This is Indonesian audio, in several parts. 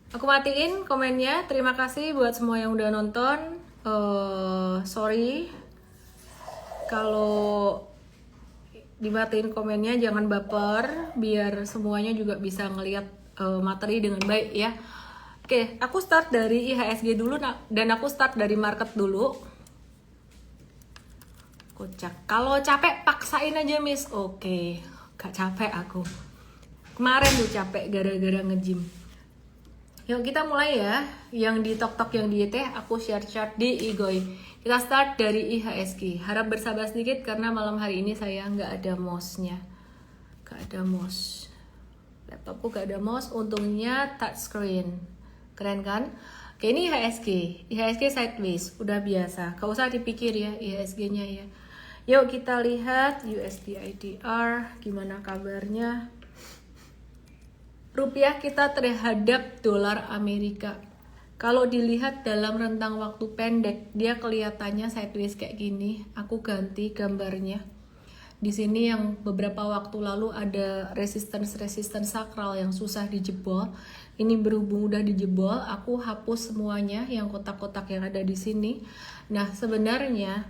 Aku matiin komennya. Terima kasih buat semua yang udah nonton. Sorry kalau dimatiin komennya, jangan baper, biar semuanya juga bisa ngelihat materi dengan baik ya. Oke, aku start dari IHSG dulu dan aku start dari market dulu. Kocak. Kalau capek paksain aja Miss. Oke, gak capek aku. Kemarin tuh capek gara-gara nge-gym. Yuk kita mulai ya. Yang di tok-tok yang di teh aku share chart di IGOI. Kita start dari IHSG. Harap bersabar sedikit karena malam hari ini saya nggak ada mouse-nya. Nggak ada mouse. Laptopku nggak ada mouse. Untungnya touchscreen. Keren kan? Oke, ini IHSG. IHSG sideways. Udah biasa. Gak usah dipikir ya IHSG-nya ya. Yuk kita lihat USD IDR. Gimana kabarnya? Rupiah kita terhadap dolar Amerika. Kalau dilihat dalam rentang waktu pendek, dia kelihatannya sideways kayak gini. Aku ganti gambarnya. Di sini yang beberapa waktu lalu ada resistance sakral yang susah dijebol. Ini berhubung udah dijebol, aku hapus semuanya yang kotak-kotak yang ada di sini. Nah, sebenarnya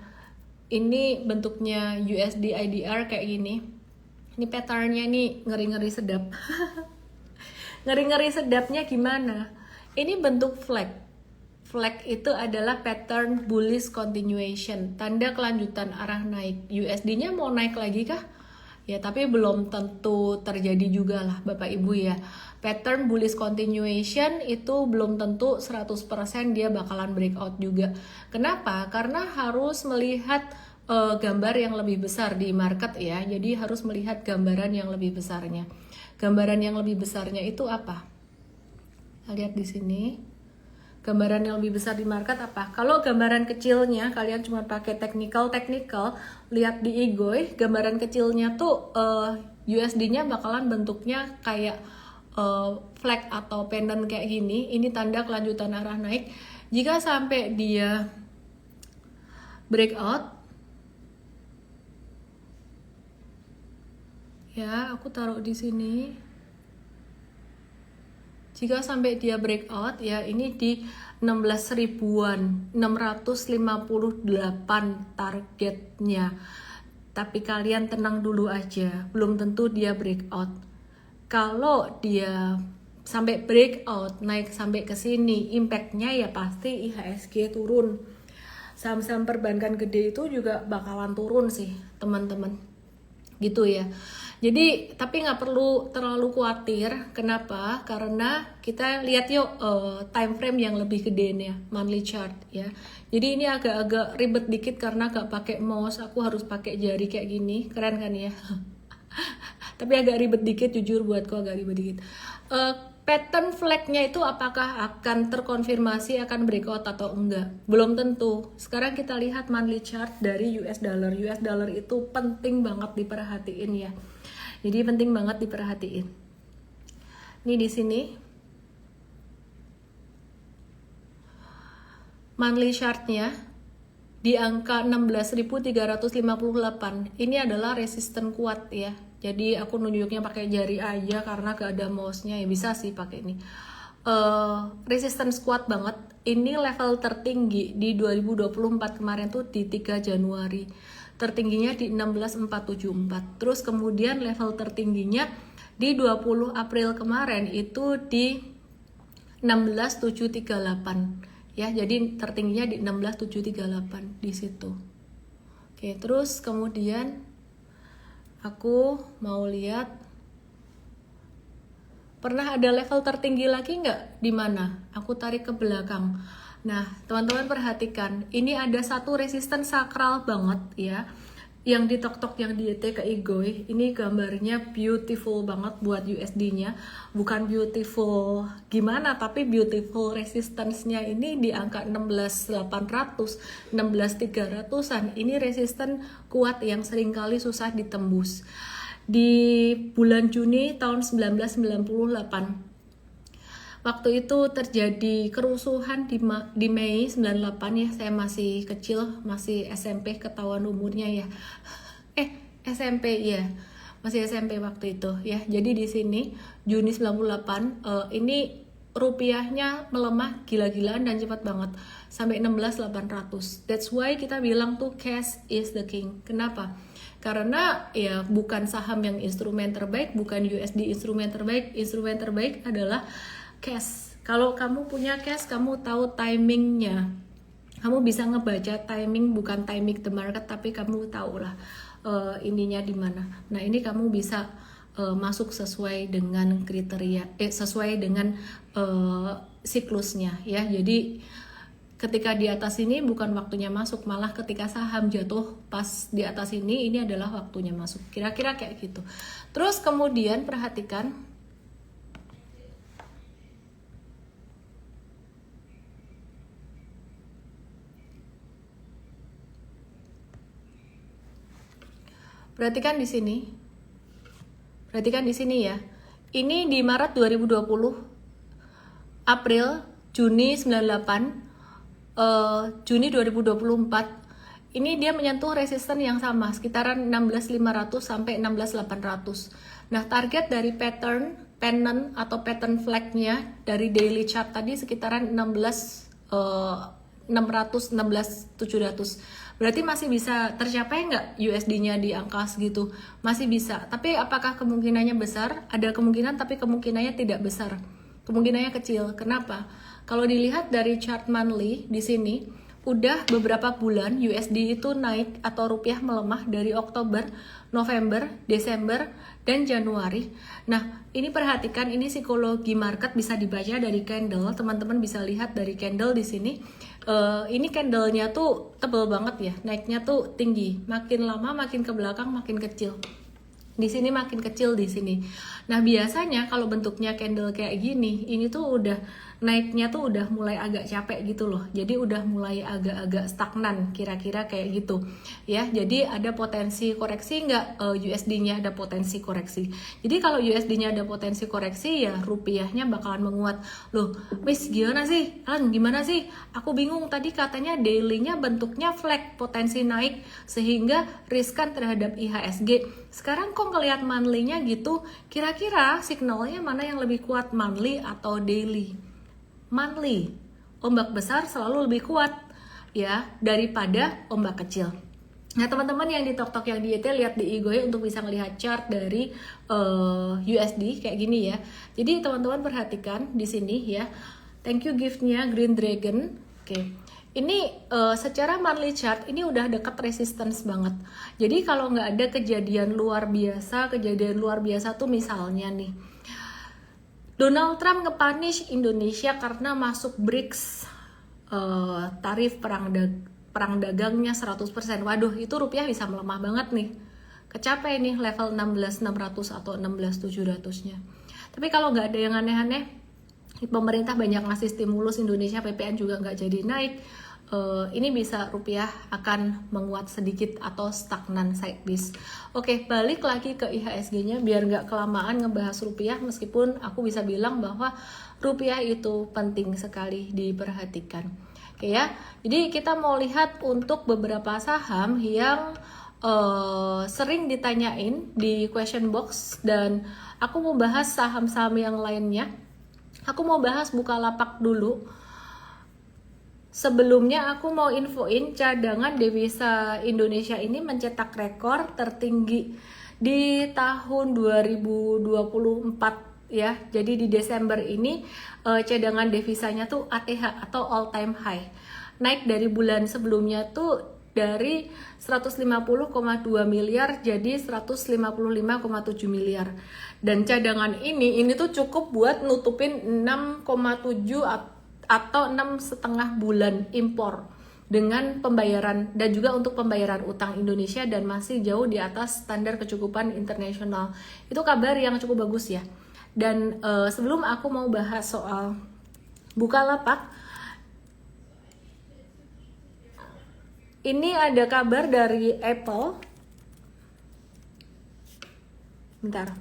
ini bentuknya USD IDR kayak gini. Ini patternnya nih ngeri-ngeri sedap. Ngeri-ngeri sedapnya gimana? Ini bentuk flag. Flag itu adalah pattern bullish continuation, tanda kelanjutan arah naik. USD-nya mau naik lagi kah? Ya, tapi belum tentu terjadi juga lah Bapak Ibu ya. Pattern bullish continuation itu belum tentu 100% dia bakalan breakout juga. Kenapa? Karena harus melihat gambar yang lebih besar di market ya. Jadi harus melihat gambaran yang lebih besarnya. Gambaran yang lebih besarnya itu apa? Kita lihat di sini. Gambaran yang lebih besar di market apa? Kalau gambaran kecilnya kalian cuma pakai technical, lihat di IGOI, gambaran kecilnya tuh USD-nya bakalan bentuknya kayak flag atau pendant kayak gini. Ini tanda kelanjutan arah naik. Jika sampai dia breakout, ya aku taruh di sini. Jika sampai dia breakout ya ini di 16 ribuan 658 targetnya. Tapi kalian tenang dulu aja, belum tentu dia breakout. Kalau dia sampai breakout naik sampai ke sini, impactnya ya pasti IHSG turun. Saham-saham perbankan gede itu juga bakalan turun sih teman-teman, gitu ya. Jadi tapi nggak perlu terlalu khawatir. Kenapa? Karena kita lihat yuk time frame yang lebih gede nih ya, monthly chart ya. Jadi ini agak-agak ribet dikit karena nggak pakai mouse, aku harus pakai jari kayak gini. Keren kan ya? Tapi agak ribet dikit, jujur buatku agak ribet dikit. Pattern flagnya itu apakah akan terkonfirmasi akan breakout atau enggak? Belum tentu. Sekarang kita lihat monthly chart dari US dollar. US dollar itu penting banget diperhatiin ya. Jadi penting banget diperhatiin. Ini di sini monthly chartnya di angka 16.358. Ini adalah resisten kuat ya. Jadi aku nunjuknya pakai jari aja karena gak ada mouse-nya ya, bisa sih pakai ini. Resistance kuat banget. Ini level tertinggi di 2024 kemarin tuh di 3 Januari. Tertingginya di 16.474. Terus kemudian level tertingginya di 20 April kemarin itu di 16.738. Ya, jadi tertingginya di 16.738 di situ. Oke, terus kemudian aku mau lihat pernah ada level tertinggi lagi nggak di mana? Aku tarik ke belakang. Nah, teman-teman perhatikan, ini ada satu resisten sakral banget ya. Yang di tok-tok yang di ET ke IGOI, ini gambarnya beautiful banget buat USD-nya. Bukan beautiful gimana, tapi beautiful resistance-nya ini di angka 16.800, 16.300-an. Ini resisten kuat yang seringkali susah ditembus. Di bulan Juni tahun 1998, waktu itu terjadi kerusuhan di Mei 98 ya, saya masih kecil, masih SMP, ketahuan umurnya ya. SMP ya, masih SMP waktu itu ya. Jadi di sini Juni 98 ini rupiahnya melemah gila-gilaan dan cepat banget sampai 16.800. That's why kita bilang tuh cash is the king. Kenapa? Karena ya bukan saham yang instrumen terbaik, bukan USD instrumen terbaik adalah cash. Kalau kamu punya cash, kamu tahu timingnya, kamu bisa ngebaca timing, bukan timing the market, tapi kamu tahu lah ininya di mana. Nah ini kamu bisa masuk sesuai dengan kriteria, sesuai dengan siklusnya ya. Jadi ketika di atas ini bukan waktunya masuk, malah ketika saham jatuh pas di atas ini adalah waktunya masuk. Kira-kira kayak gitu. Terus kemudian perhatikan di sini. Perhatikan di sini ya. Ini di Maret 2020, April, Juni 98, Juni 2024. Ini dia menyentuh resisten yang sama, sekitaran 16.500 sampai 16.800. Nah, target dari pattern pennant atau pattern flag-nya dari daily chart tadi sekitaran 16.700. Berarti masih bisa tercapai nggak USD-nya di angka segitu? Masih bisa. Tapi apakah kemungkinannya besar? Ada kemungkinan, tapi kemungkinannya tidak besar. Kemungkinannya kecil. Kenapa? Kalau dilihat dari chart monthly di sini, udah beberapa bulan USD itu naik atau rupiah melemah dari Oktober, November, Desember, dan Januari. Nah, ini perhatikan, ini psikologi market bisa dibaca dari candle. Teman-teman bisa lihat dari candle di sini. Ini candlenya tuh tebel banget ya, naiknya tuh tinggi. Makin lama makin ke belakang makin kecil. Di sini makin kecil di sini. Nah, biasanya kalau bentuknya candle kayak gini, ini tuh udah naiknya tuh udah mulai agak capek gitu loh. Jadi udah mulai agak-agak stagnan, kira-kira kayak gitu. Ya, jadi ada potensi koreksi nggak? USD-nya ada potensi koreksi. Jadi kalau USD-nya ada potensi koreksi, ya rupiahnya bakalan menguat. Loh, Miss gimana sih? Gimana sih? Aku bingung, tadi katanya daily-nya bentuknya flag, potensi naik, sehingga riskan terhadap IHSG. Sekarang kok ngelihat monthly-nya gitu, kira-kira signalnya mana yang lebih kuat, monthly atau daily? Monthly, ombak besar selalu lebih kuat ya daripada ombak kecil. Nah, teman-teman yang di TokTok yang di ET, lihat di Igoy untuk bisa melihat chart dari USD kayak gini ya. Jadi teman-teman perhatikan di sini ya. Thank you gift-nya Green Dragon. Oke. Ini secara monthly chart ini udah dekat resistance banget. Jadi kalau nggak ada kejadian luar biasa tuh misalnya nih, Donald Trump nge-punish Indonesia karena masuk BRICS, tarif perang dagangnya 100%. Waduh, itu rupiah bisa melemah banget nih. Kecapai nih level 16.600 atau 16.700-nya. Tapi kalau nggak ada yang aneh-aneh, pemerintah banyak ngasih stimulus, Indonesia PPN juga nggak jadi naik, ini bisa rupiah akan menguat sedikit atau stagnan sideways. Oke, balik lagi ke IHSG-nya biar nggak kelamaan ngebahas rupiah, meskipun aku bisa bilang bahwa rupiah itu penting sekali diperhatikan. Oke ya, jadi kita mau lihat untuk beberapa saham yang sering ditanyain di question box, dan aku mau bahas saham-saham yang lainnya. Aku mau bahas Bukalapak dulu. Sebelumnya aku mau infoin cadangan devisa Indonesia ini mencetak rekor tertinggi di tahun 2024 ya. Jadi di Desember ini cadangan devisanya tuh ATH atau all time high. Naik dari bulan sebelumnya tuh dari 150,2 miliar jadi 155,7 miliar. Dan cadangan ini tuh cukup buat nutupin 6,7 atau 6,5 bulan impor dengan pembayaran, dan juga untuk pembayaran utang Indonesia, dan masih jauh di atas standar kecukupan internasional. Itu kabar yang cukup bagus ya. Dan sebelum aku mau bahas soal Bukalapak, ini ada kabar dari Apple. Bentar.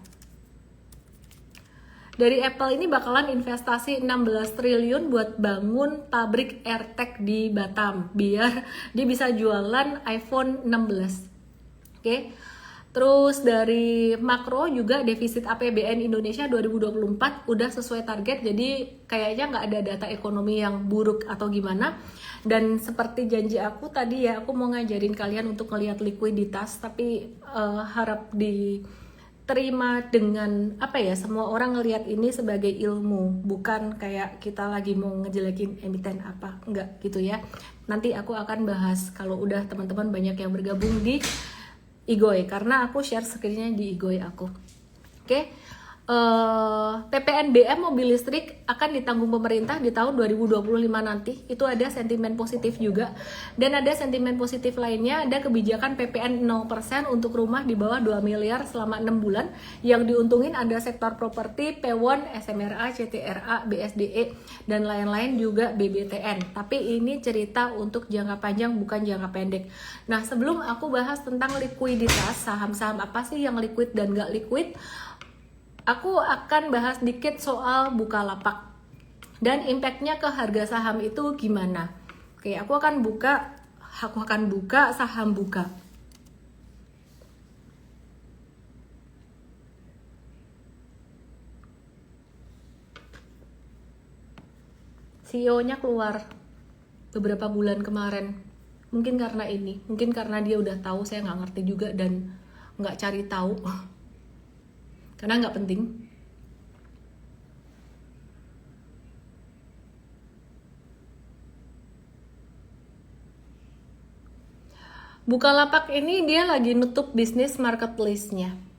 Dari Apple ini bakalan investasi 16 triliun buat bangun pabrik AirTag di Batam biar dia bisa jualan iPhone 16. Oke. Terus dari makro juga defisit APBN Indonesia 2024 udah sesuai target, jadi kayaknya nggak ada data ekonomi yang buruk atau gimana. Dan seperti janji aku tadi ya, aku mau ngajarin kalian untuk ngelihat likuiditas, tapi harap diterima dengan apa ya, semua orang ngelihat ini sebagai ilmu, bukan kayak kita lagi mau ngejelekin emiten apa, enggak gitu ya. Nanti aku akan bahas kalau udah teman-teman banyak yang bergabung di Igoy, karena aku share screen-nya di Igoy aku. Oke. PPNBM mobil listrik akan ditanggung pemerintah di tahun 2025 nanti. Itu ada sentimen positif juga. Dan ada sentimen positif lainnya, ada kebijakan PPN 0% untuk rumah di bawah 2 miliar selama 6 bulan. Yang diuntungin ada sektor properti, P1, SMRA, CTRA, BSDE, dan lain-lain juga BBTN. Tapi ini cerita untuk jangka panjang, bukan jangka pendek. Nah, sebelum aku bahas tentang likuiditas, saham-saham apa sih yang liquid dan gak liquid, aku akan bahas dikit soal Bukalapak dan impactnya ke harga saham itu gimana. Oke, aku akan buka saham Buka. CEO-nya keluar beberapa bulan kemarin. Mungkin karena ini, mungkin karena dia udah tahu, saya nggak ngerti juga dan nggak cari tahu. Karena nggak penting. Bukalapak ini dia lagi nutup bisnis marketplace-nya.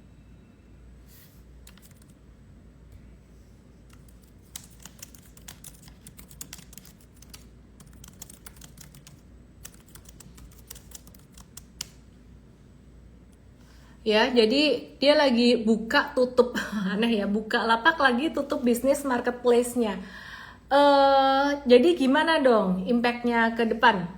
Ya, jadi dia lagi buka tutup, aneh ya, Bukalapak lagi tutup bisnis marketplace-nya. Jadi gimana dong impact-nya ke depan?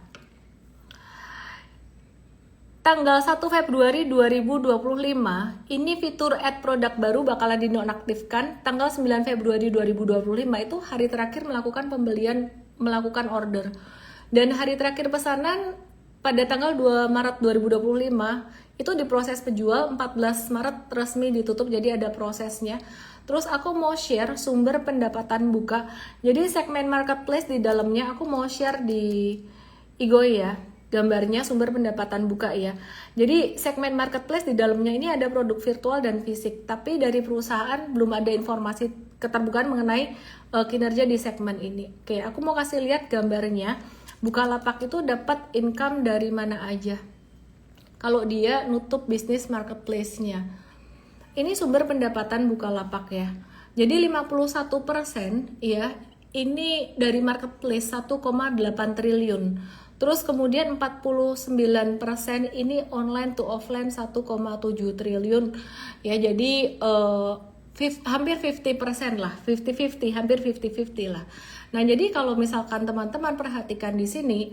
Tanggal 1 Februari 2025, ini fitur add produk baru bakalan dinonaktifkan. Tanggal 9 Februari 2025 itu hari terakhir melakukan order. Dan hari terakhir pesanan pada tanggal 2 Maret 2025 itu diproses penjual, 14 Maret resmi ditutup, jadi ada prosesnya. Terus aku mau share sumber pendapatan Buka. Jadi segmen marketplace di dalamnya aku mau share di Igoy ya. Gambarnya sumber pendapatan Buka ya. Jadi segmen marketplace di dalamnya ini ada produk virtual dan fisik. Tapi dari perusahaan belum ada informasi keterbukaan mengenai kinerja di segmen ini. Oke, aku mau kasih lihat gambarnya. Bukalapak itu dapat income dari mana aja kalau dia nutup bisnis marketplace-nya. Ini sumber pendapatan Bukalapak ya. Jadi 51% ya, ini dari marketplace 1,8 triliun. Terus kemudian 49% ini online to offline 1,7 triliun. Ya, jadi hampir 50% lah, 50-50, hampir 50-50 lah. Nah, jadi kalau misalkan teman-teman perhatikan di sini,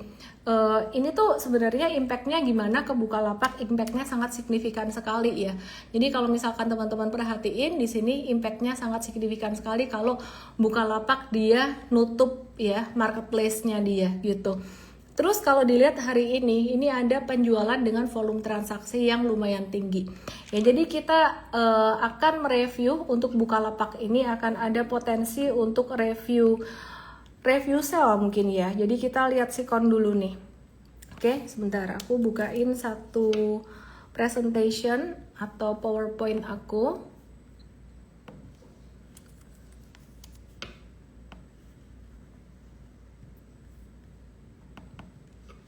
ini tuh sebenarnya impactnya gimana ke Bukalapak? Impactnya sangat signifikan sekali ya. Jadi kalau misalkan teman-teman perhatiin di sini, impactnya sangat signifikan sekali kalau Bukalapak dia nutup ya marketplace-nya dia gitu. Terus kalau dilihat hari ini ada penjualan dengan volume transaksi yang lumayan tinggi. Ya, jadi kita akan mereview untuk Bukalapak ini, akan ada potensi untuk review sell mungkin ya. Jadi kita lihat sikon dulu nih. Oke, sebentar aku bukain satu presentation atau PowerPoint aku.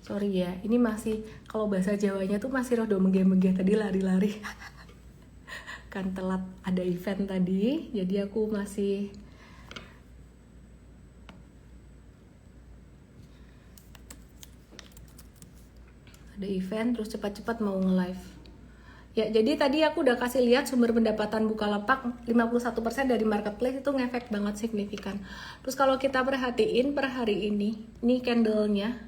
Sorry ya, ini masih, kalau bahasa Jawanya tuh masih rada megah-megah, tadi lari-lari. Kan telat ada event tadi, jadi aku masih ada event, terus cepat-cepat mau nge-live. Ya, jadi tadi aku udah kasih lihat sumber pendapatan Bukalapak 51% dari marketplace itu ngefek banget signifikan. Terus kalau kita perhatiin per hari ini candle-nya.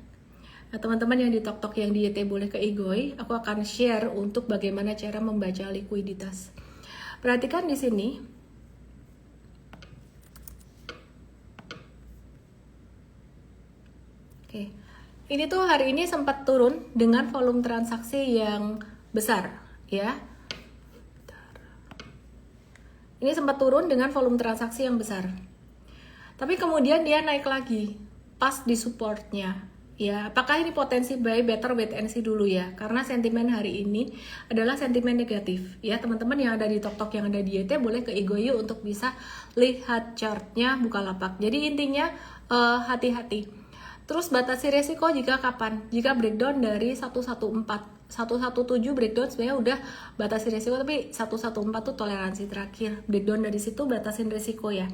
Nah, teman-teman yang di TokTok yang di YT boleh ke Igoy, aku akan share untuk bagaimana cara membaca likuiditas. Perhatikan di sini. Oke. Ini tuh hari ini sempat turun dengan volume transaksi yang besar, ya. Ini sempat turun dengan volume transaksi yang besar. Tapi kemudian dia naik lagi pas di supportnya. Ya, apakah ini potensi buy, better wait and see dulu ya. Karena sentimen hari ini adalah sentimen negatif. Ya, teman-teman yang ada di TokTok, yang ada di YT boleh ke Igoyu untuk bisa lihat chartnya Bukalapak. Jadi intinya hati-hati. Terus batasi resiko jika kapan? Jika breakdown dari 114. 117 breakdown sebenarnya udah batasi resiko, tapi 114 tuh toleransi terakhir. Breakdown dari situ batasin resiko ya.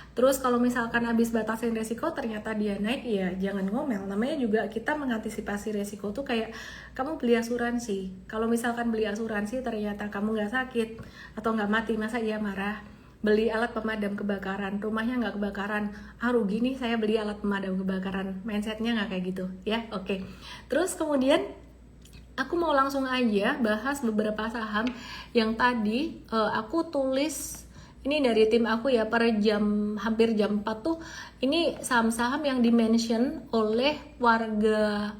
Terus kalau misalkan habis batasin resiko ternyata dia naik, ya jangan ngomel. Namanya juga kita mengantisipasi resiko tuh kayak kamu beli asuransi. Kalau misalkan beli asuransi ternyata kamu nggak sakit atau nggak mati, masa iya marah? Beli alat pemadam kebakaran, rumahnya nggak kebakaran, rugi nih saya beli alat pemadam kebakaran. Mindsetnya nggak kayak gitu ya. Oke. Terus kemudian aku mau langsung aja bahas beberapa saham yang tadi aku tulis. Ini dari tim aku ya, per hampir jam 4 tuh, ini saham-saham yang dimention oleh warga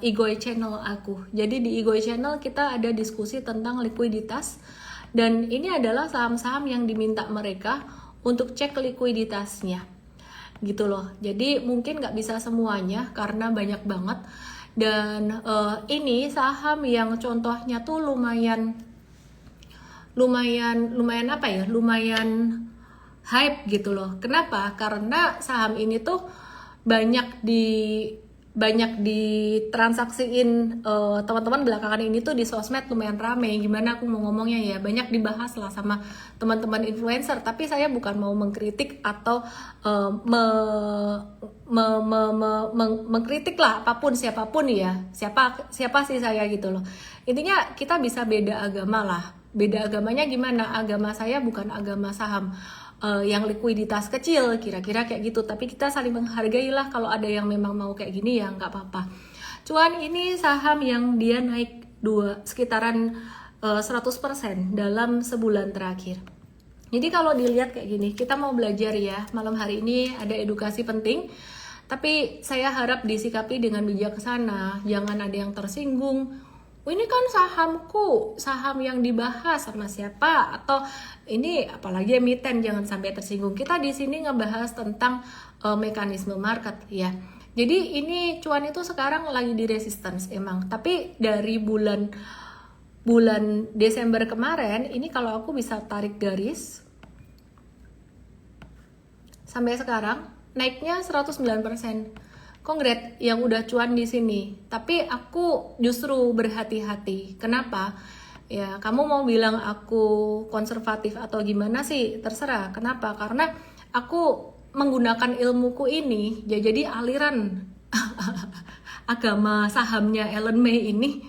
Igoy channel aku. Jadi di Igoy channel kita ada diskusi tentang likuiditas, dan ini adalah saham-saham yang diminta mereka untuk cek likuiditasnya gitu loh. Jadi mungkin nggak bisa semuanya karena banyak banget, dan ini saham yang contohnya tuh lumayan apa ya, lumayan hype gitu loh. Kenapa? Karena saham ini tuh banyak ditransaksiin teman-teman belakangan ini tuh di sosmed, lumayan rame. Gimana aku mau ngomongnya ya, banyak dibahas lah sama teman-teman influencer. Tapi saya bukan mau mengkritik atau mengkritik lah apapun, siapapun ya, siapa sih saya gitu loh. Intinya kita bisa beda agama lah. Beda agamanya gimana? Agama saya bukan agama saham yang likuiditas kecil, kira-kira kayak gitu. Tapi kita saling menghargai lah. Kalau ada yang memang mau kayak gini ya nggak apa-apa. Cuan ini saham yang dia naik sekitaran 100% dalam sebulan terakhir. Jadi kalau dilihat kayak gini, kita mau belajar ya. Malam hari ini ada edukasi penting. Tapi saya harap disikapi dengan bijaksana. Jangan ada yang tersinggung. Ini kan sahamku, saham yang dibahas sama siapa, atau ini apalagi emiten, jangan sampai tersinggung. Kita di sini ngebahas tentang mekanisme market ya. Jadi ini cuan itu sekarang lagi di resistance emang, tapi dari bulan Desember kemarin ini kalau aku bisa tarik garis sampai sekarang naiknya 109%. Kongret yang udah cuan di sini. Tapi aku justru berhati-hati. Kenapa? Ya, kamu mau bilang aku konservatif atau gimana sih? Terserah. Kenapa? Karena aku menggunakan ilmuku ini ya, jadi aliran agama sahamnya Ellen May ini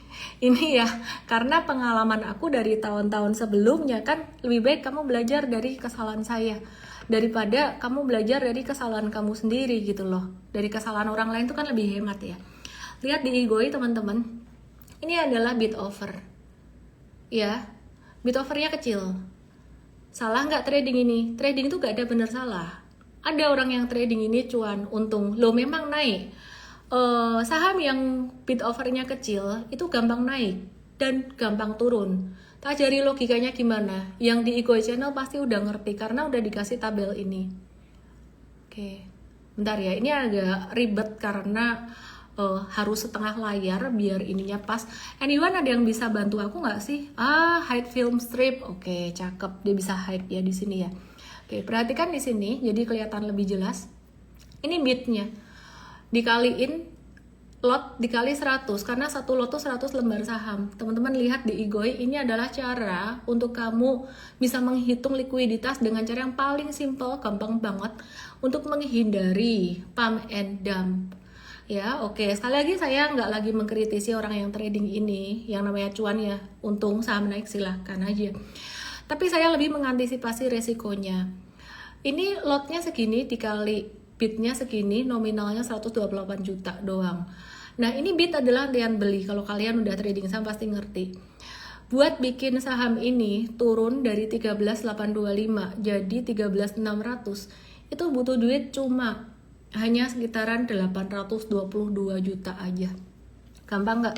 ya, karena pengalaman aku dari tahun-tahun sebelumnya kan, lebih baik kamu belajar dari kesalahan saya daripada kamu belajar dari kesalahan kamu sendiri gitu loh. Dari kesalahan orang lain itu kan lebih hemat ya. Lihat di Igoy teman-teman, ini adalah bid offer ya, bid offernya kecil. Salah nggak trading ini? Trading itu nggak ada benar salah. Ada orang yang trading ini cuan, untung. Lo memang naik. Saham yang bid offernya kecil itu gampang naik dan gampang turun. Ajari logikanya gimana? Yang di Igoy channel pasti udah ngerti karena udah dikasih tabel ini. Oke, bentar ya, ini agak ribet karena harus setengah layar biar ininya pas. Anyone ada yang bisa bantu aku nggak sih? Hide film strip. Oke, cakep, dia bisa hide ya di sini ya. Oke, perhatikan di sini, jadi kelihatan lebih jelas. Ini bidnya dikaliin lot dikali 100, karena satu lot tuh 100 lembar saham. Teman-teman lihat di Igoy, ini adalah cara untuk kamu bisa menghitung likuiditas dengan cara yang paling simple, gampang banget untuk menghindari pump and dump. Ya, oke. Sekali lagi saya nggak lagi mengkritisi orang yang trading ini, yang namanya cuan ya, untung saham naik silahkan aja. Tapi saya lebih mengantisipasi resikonya. Ini lotnya segini dikali bidnya segini, nominalnya 128 juta doang. Nah, ini bid adalah harian beli. Kalau kalian udah trading saham pasti ngerti. Buat bikin saham ini turun dari 13.825 jadi 13.600, itu butuh duit cuma hanya sekitaran 822 juta aja. Gampang nggak?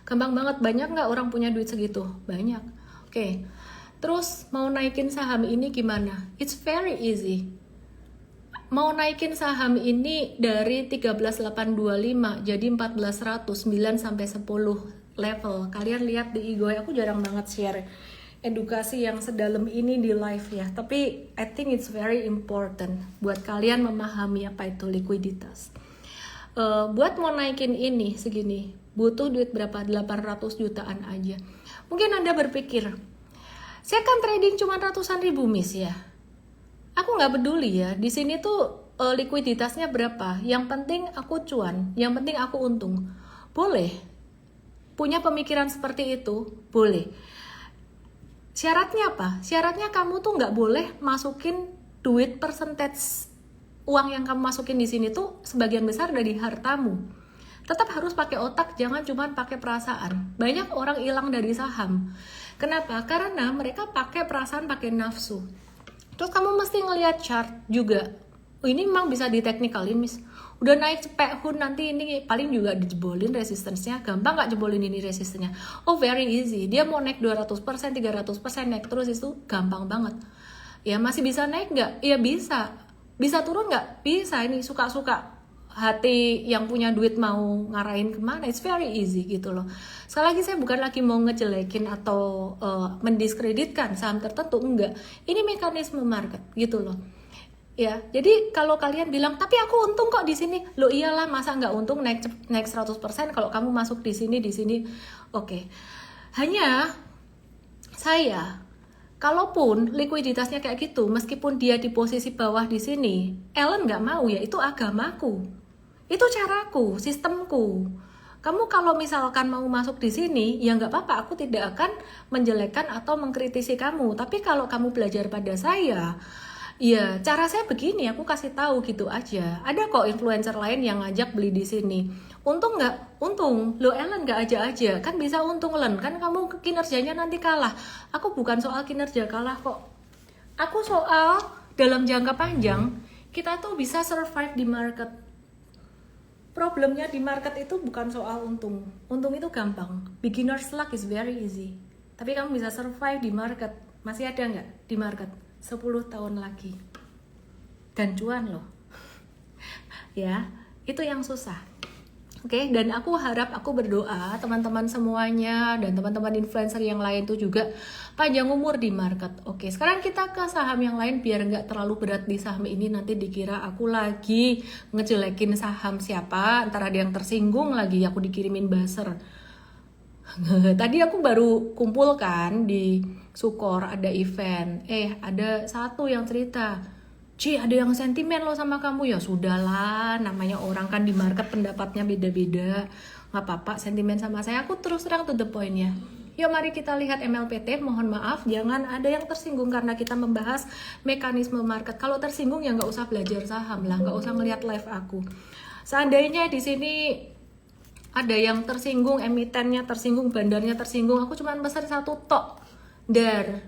Gampang banget. Banyak nggak orang punya duit segitu? Banyak. Oke. Terus mau naikin saham ini gimana? It's very easy. Mau naikin saham ini dari 13.825 jadi 1400, 9 sampai 10 level. Kalian lihat di Igoy, aku jarang banget share edukasi yang sedalam ini di live ya. Tapi I think it's very important buat kalian memahami apa itu likuiditas. Buat mau naikin ini segini, butuh duit berapa? 800 jutaan aja. Mungkin Anda berpikir, saya kan trading cuma ratusan ribu Miss ya. Aku nggak peduli ya. Di sini tuh likuiditasnya berapa. Yang penting aku cuan. Yang penting aku untung. Boleh. Punya pemikiran seperti itu, boleh. Syaratnya apa? Syaratnya kamu tuh nggak boleh masukin duit percentage uang yang kamu masukin di sini tuh sebagian besar dari hartamu. Tetap harus pakai otak, jangan cuma pakai perasaan. Banyak orang hilang dari saham. Kenapa? Karena mereka pakai perasaan, pakai nafsu. Terus kamu mesti ngelihat chart juga. Ini memang bisa ditechnicalin, Miss. Udah naik cepet hun, nanti ini paling juga dijebolin resistance-nya. Gampang nggak jebolin ini resistance-nya? Oh, very easy. Dia mau naik 200%, 300% naik terus, itu gampang banget. Ya masih bisa naik nggak? Ya bisa. Bisa turun nggak? Bisa. Ini suka-suka hati yang punya duit mau ngarahin kemana. It's very easy gitu loh. Sekali lagi saya bukan lagi mau ngejelekin atau mendiskreditkan saham tertentu, enggak. Ini mekanisme market gitu loh. Ya, jadi kalau kalian bilang, tapi aku untung kok di sini. Loh iyalah, masa nggak untung naik 100% kalau kamu masuk di sini. Oke. Hanya saya, kalaupun likuiditasnya kayak gitu, meskipun dia di posisi bawah di sini, Ellen nggak mau ya, itu agamaku. Itu caraku, sistemku. Kamu kalau misalkan mau masuk di sini, ya nggak apa-apa, aku tidak akan menjelekkan atau mengkritisi kamu. Tapi kalau kamu belajar pada saya, ya cara saya begini, aku kasih tahu gitu aja. Ada kok influencer lain yang ngajak beli di sini. Untung nggak? Untung. Lo Ellen nggak aja. Kan bisa untung Len. Kan kamu kinerjanya nanti kalah. Aku bukan soal kinerja kalah kok. Aku soal dalam jangka panjang, kita tuh bisa survive di market. Problemnya di market itu bukan soal untung. Untung itu gampang. Beginner's luck is very easy. Tapi kamu bisa survive di market. Masih ada nggak di market? 10 tahun lagi. Dan cuan loh. Ya, itu yang susah. Oke, dan aku harap, aku berdoa teman-teman semuanya dan teman-teman influencer yang lain tuh juga panjang umur di market. Oke, sekarang kita ke saham yang lain biar nggak terlalu berat di saham ini. Nanti dikira aku lagi ngejelekin saham siapa, ntar ada yang tersinggung lagi, aku dikirimin buzzer. Tadi aku baru kumpulkan di Sukor ada event. Ada satu yang cerita, Ci, ada yang sentimen lo sama kamu. Ya sudahlah, namanya orang kan di market pendapatnya beda-beda. Nggak apa-apa sentimen sama saya. Aku terus terang to the point ya. Yuk mari kita lihat MLPT. Mohon maaf, jangan ada yang tersinggung karena kita membahas mekanisme market. Kalau tersinggung ya nggak usah belajar saham lah, nggak usah ngeliat live aku. Seandainya di sini ada yang tersinggung, emitennya tersinggung, bandarnya tersinggung, aku cuma pesan satu tok. Dar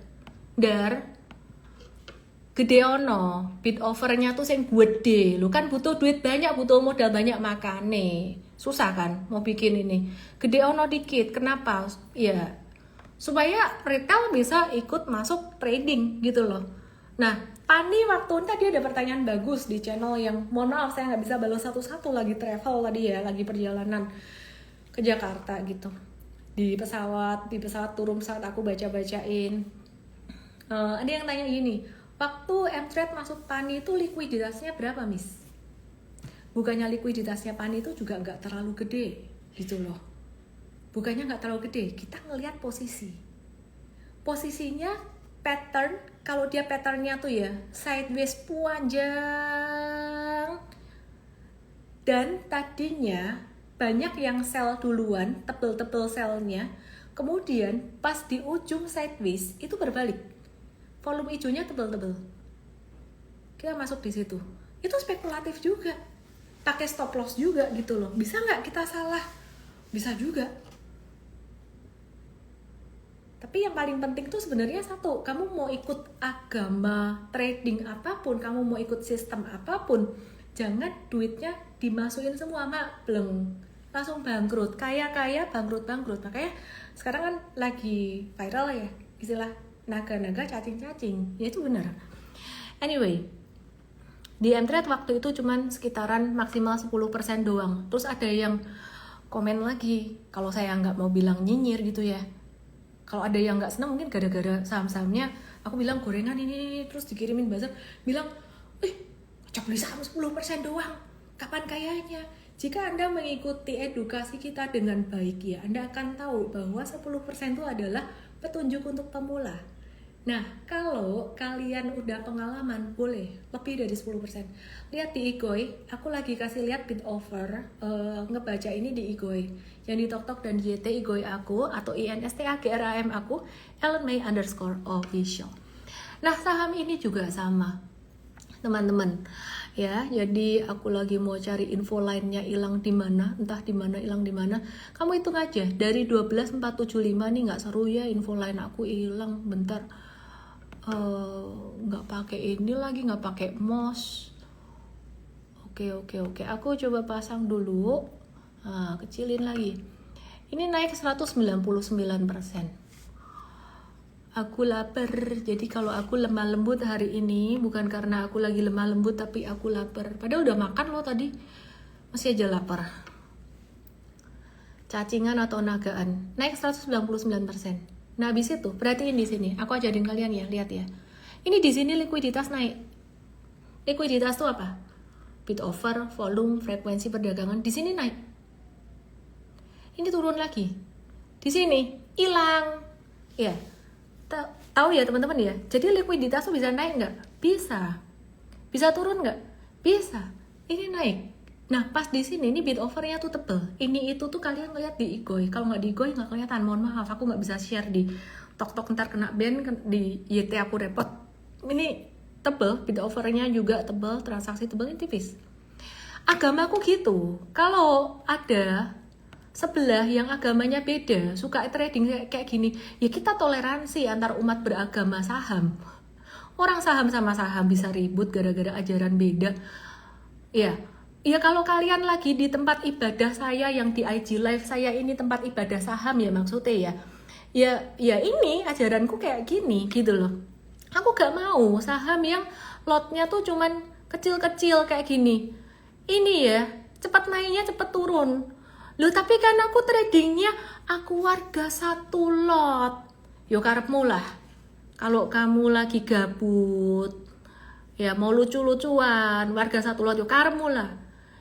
gede ono, bid overnya tuh sing gede. Lu kan butuh duit banyak, butuh modal banyak makane. Susah kan mau bikin ini. Gede ono dikit. Kenapa? Ya supaya retail bisa ikut masuk trading gitu loh. Nah, Pani waktu tadi ada pertanyaan bagus di channel yang mohon maaf saya nggak bisa balas satu-satu, lagi travel tadi ya, lagi perjalanan ke Jakarta gitu. Di pesawat turun saat aku baca-bacain. Ada yang tanya gini, waktu M-Trade masuk Pani itu likuiditasnya berapa, Miss? Bukannya likuiditasnya Pani itu juga nggak terlalu gede, gitu loh. Bukannya nggak terlalu gede, kita ngelihat posisi. Posisinya pattern, kalau dia patternnya tuh ya sideways panjang. Dan tadinya banyak yang sell duluan, tebel-tebel sellnya. Kemudian pas di ujung sideways itu berbalik. Volume hijaunya tebel-tebel. Kita masuk di situ. Itu spekulatif juga. Pakai stop loss juga gitu loh. Bisa nggak kita salah? Bisa juga. Tapi yang paling penting tuh sebenarnya satu, kamu mau ikut agama, trading apapun, kamu mau ikut sistem apapun, jangan duitnya dimasukin semua mak bleng. Langsung bangkrut, kaya bangkrut. Makanya sekarang kan lagi viral ya istilah naga-naga, cacing-cacing. Ya itu benar. Anyway, di Mtrade waktu itu cuman sekitaran maksimal 10% doang. Terus ada yang komen lagi, kalau saya nggak mau bilang nyinyir gitu ya. Kalau ada yang nggak senang mungkin gara-gara saham-sahamnya, aku bilang gorengan ini, terus dikirimin buzzer, bilang, aja beli saham 10% doang, kapan kayanya? Jika Anda mengikuti edukasi kita dengan baik ya, Anda akan tahu bahwa 10% itu adalah petunjuk untuk pemula. Nah, kalau kalian udah pengalaman, boleh lebih dari 10%. Lihat di Igoi, aku lagi kasih lihat bid offer, ngebaca ini di Igoi. Yang di TokTok dan di YT Igoi aku, atau INSTAGRAM aku, @ellen_may_official. Nah, saham ini juga sama, teman-teman. Ya, jadi aku lagi mau cari info lainnya hilang di mana, entah di mana hilang di mana. Kamu hitung aja, dari 12475 nih nggak seru ya, info lain aku hilang bentar. Nggak pakai ini lagi, nggak pakai mouse. Oke, aku coba pasang dulu. Kecilin lagi. Ini naik 199%. Aku lapar, jadi kalau aku lemah lembut hari ini bukan karena aku lagi lemah lembut, tapi aku lapar. Padahal udah makan loh tadi, masih aja lapar. Cacingan atau nagaan, naik 199%. Nah, habis itu, perhatiin di sini. Aku ajarin kalian ya, lihat ya. Ini di sini likuiditas naik. Likuiditas itu apa? Bid offer, volume, frekuensi perdagangan. Di sini naik. Ini turun lagi. Di sini hilang. Ya. Tahu ya teman-teman ya. Jadi likuiditas tuh bisa naik nggak? Bisa. Bisa turun nggak? Bisa. Ini naik. Nah, pas di sini ini bid offernya tuh tebel. Ini itu tuh kalian lihat di Igoi. Kalau nggak di Igoi nggak kelihatan. Mohon maaf, aku nggak bisa share di TokTok, ntar kena ban, di YT aku repot. Ini tebel, bid offernya juga tebel, transaksi tebel, ini tipis. Agamaku gitu. Kalau ada sebelah yang agamanya beda, suka trading kayak gini, ya kita toleransi antar umat beragama saham. Orang saham sama saham bisa ribut gara-gara ajaran beda. Ya kalau kalian lagi di tempat ibadah saya yang di IG live saya ini tempat ibadah saham ya maksudnya ya. Ya ini ajaranku kayak gini gitu loh. Aku gak mau saham yang lotnya tuh cuman kecil-kecil kayak gini. Ini ya, cepat naiknya cepat turun. Loh tapi kan aku tradingnya aku warga satu lot. Yo karepmu lah. Kalau kamu lagi gabut, ya mau lucu-lucuan, warga satu lot yo karepmu lah.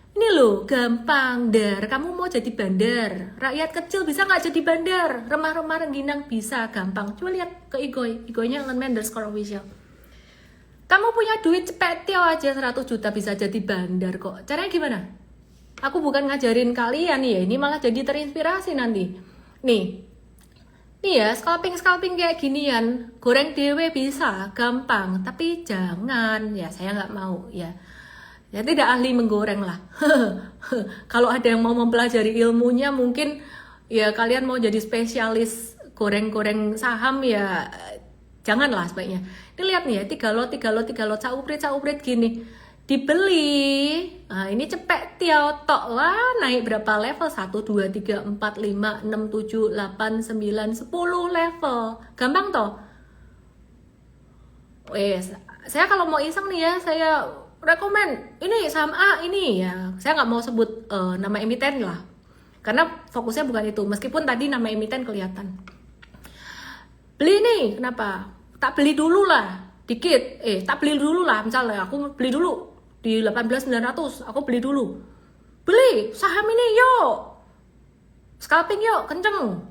Ini loh, gampang, Dar. Kamu mau jadi bandar. Rakyat kecil bisa nggak jadi bandar? Remah-remah rengginang bisa, gampang. Coba lihat ke Igoi. Igoinya @ellen_may_official. Kamu punya duit cepet tio aja 100 juta bisa jadi bandar kok. Caranya gimana? Aku bukan ngajarin kalian ya, ini malah jadi terinspirasi nanti. Nih ya, scalping kayak ginian. Goreng dewe bisa, gampang. Tapi jangan, ya saya nggak mau ya. Ya tidak ahli menggoreng lah. Kalau ada yang mau mempelajari ilmunya mungkin ya kalian mau jadi spesialis goreng-goreng saham ya janganlah sebaiknya. Ini lihat nih ya, 3 lot, sauprit gini. Dibeli. Nah, ini cepet tiao tok lah, naik berapa level? 1 2 3 4 5 6 7 8 9 10 level. Gampang toh? Saya kalau mau iseng nih ya, saya rekomen ini saham A ini ya. Saya nggak mau sebut nama emiten lah, karena fokusnya bukan itu. Meskipun tadi nama emiten kelihatan. Beli nih, kenapa? Tak beli dulu lah, dikit. Tak beli dulu lah. Misalnya aku beli dulu di 18.900, aku beli dulu. Beli saham ini yuk, scalping yuk, kenceng.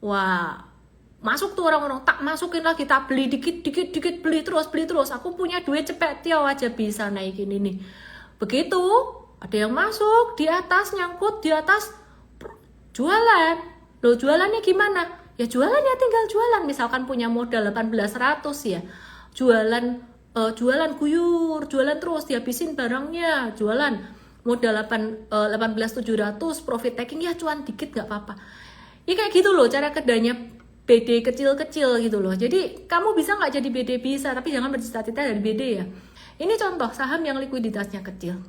Wah. Masuk tuh orang-orang, tak masukin lagi, tak beli dikit beli terus. Aku punya duit cepet tiao aja bisa naikin ini. Begitu ada yang masuk di atas, nyangkut di atas, jualan. Loh jualannya gimana? Ya jualannya tinggal jualan. Misalkan punya modal 18.100 ya, jualan guyur, jualan terus, dihabisin barangnya, jualan. Modal 18.700, profit taking ya cuan dikit gak apa-apa. Ya kayak gitu loh cara kerjanya BD kecil-kecil gitu loh. Jadi kamu bisa nggak jadi BD? Bisa, tapi jangan bercita-cita dari BD ya. Ini contoh saham yang likuiditasnya kecil.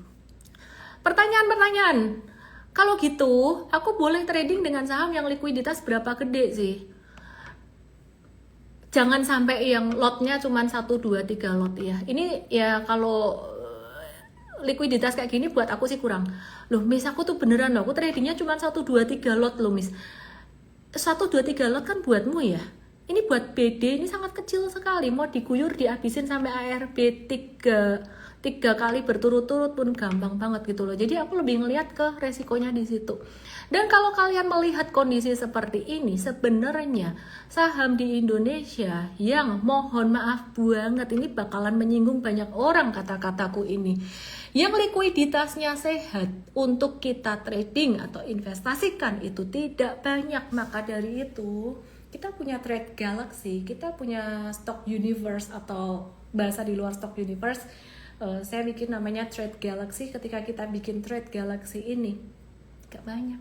Pertanyaan, kalau gitu aku boleh trading dengan saham yang likuiditas berapa gede sih? jangan sampai yang lotnya cuma 1, 2, 3 lot ya. Ini ya kalau likuiditas kayak gini buat aku sih kurang. Loh Miss, aku tuh beneran loh, aku tradingnya cuma 1, 2, 3 lot loh Miss. 1, 2, 3 lot kan buatmu ya. Ini buat BD ini sangat kecil sekali. Mau diguyur dihabisin sampai ARB 3 kali berturut-turut pun gampang banget gitu loh. Jadi aku lebih ngelihat ke resikonya di situ. Dan kalau kalian melihat kondisi seperti ini, sebenarnya saham di Indonesia yang mohon maaf banget ini bakalan menyinggung banyak orang kata-kataku ini. Yang likuiditasnya sehat untuk kita trading atau investasikan itu tidak banyak. Maka dari itu kita punya Trade Galaxy, kita punya Stock Universe atau bahasa di luar Stock Universe. Saya bikin namanya Trade Galaxy. Ketika kita bikin Trade Galaxy ini gak banyak,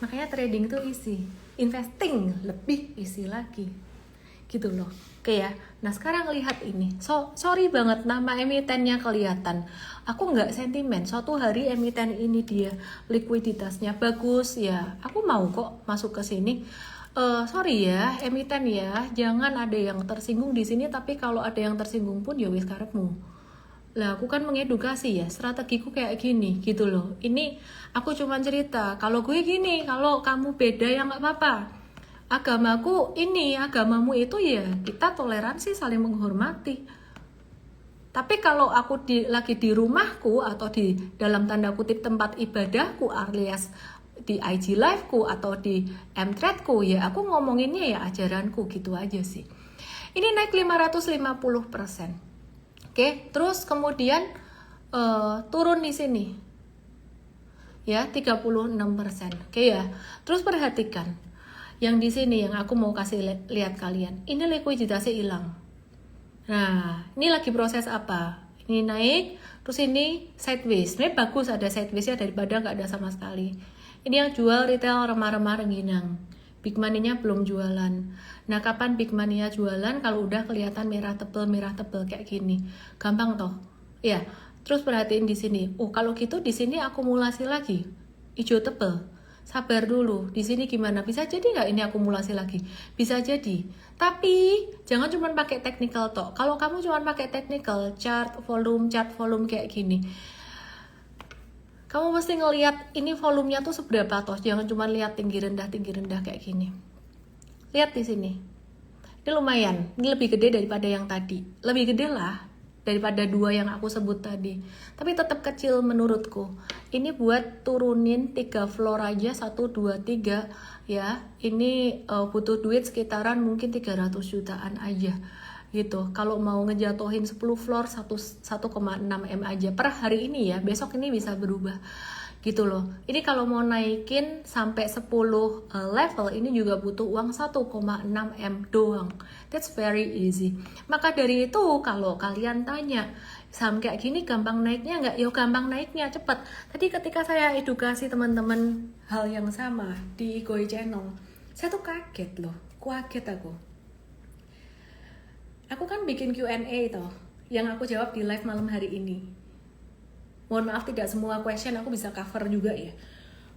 makanya trading tuh isi, investing lebih isi lagi gitu loh. Oke ya, nah sekarang lihat ini. Sorry banget nama emitennya kelihatan, aku nggak sentimen. Suatu hari emiten ini dia likuiditasnya bagus ya, aku mau kok masuk ke sini. Sorry ya emiten ya, jangan ada yang tersinggung di sini. Tapi kalau ada yang tersinggung pun ya wis karepmu. Lah aku kan mengedukasi ya, strategiku kayak gini gitu loh. Ini aku cuma cerita, kalau gue gini, kalau kamu beda ya nggak apa-apa. Agamaku ini, agamamu itu ya kita toleransi, saling menghormati. Tapi kalau aku lagi di rumahku atau di dalam tanda kutip tempat ibadahku alias di IG live-ku atau di M-Trade-ku ya aku ngomonginnya ya ajaranku gitu aja sih. Ini naik 550%. Oke, terus kemudian turun di sini. Ya, 36%. Oke ya. Terus perhatikan yang di sini yang aku mau kasih lihat kalian. Ini likuiditasnya hilang. Nah, ini lagi proses apa? Ini naik, terus ini sideways. Ini bagus ada sidewaysnya daripada nggak ada sama sekali. Ini yang jual retail remah-remah rengginang. Big money-nya belum jualan. Nah, kapan big money-nya jualan? Kalau udah kelihatan merah tebel kayak gini. Gampang toh? Ya. Terus perhatiin di sini. Oh, kalau gitu di sini akumulasi lagi. Hijau tebel. Sabar dulu. Di sini gimana? Bisa jadi nggak ini akumulasi lagi? Bisa jadi. Tapi jangan cuma pakai technical toh. Kalau kamu cuma pakai technical, chart volume kayak gini, kamu mesti ngelihat ini volumenya tuh seberapa toh. Jangan cuma lihat tinggi rendah kayak gini. Lihat di sini. Ini lumayan. Ini lebih gede daripada yang tadi. Lebih gede lah daripada 2 yang aku sebut tadi. Tapi tetap kecil menurutku. Ini buat turunin 3 floor aja, 1, 2, 3 ya. Ini butuh duit sekitaran mungkin 300 jutaan aja gitu. Kalau mau ngejatuhin 10 floor 1,6 M aja per hari ini ya. Besok ini bisa berubah gitu loh. Ini kalau mau naikin sampai 10 level ini juga butuh uang 1,6 M doang. That's very easy. Maka dari itu kalau kalian tanya saham kayak gini gampang naiknya nggak? Yo gampang naiknya, cepet. Tadi ketika saya edukasi teman-teman hal yang sama di Igoi Channel, saya tuh kaget loh. Kaget aku. Aku kan bikin Q&A toh, yang aku jawab di live malam hari ini. Mohon maaf tidak semua question aku bisa cover juga ya.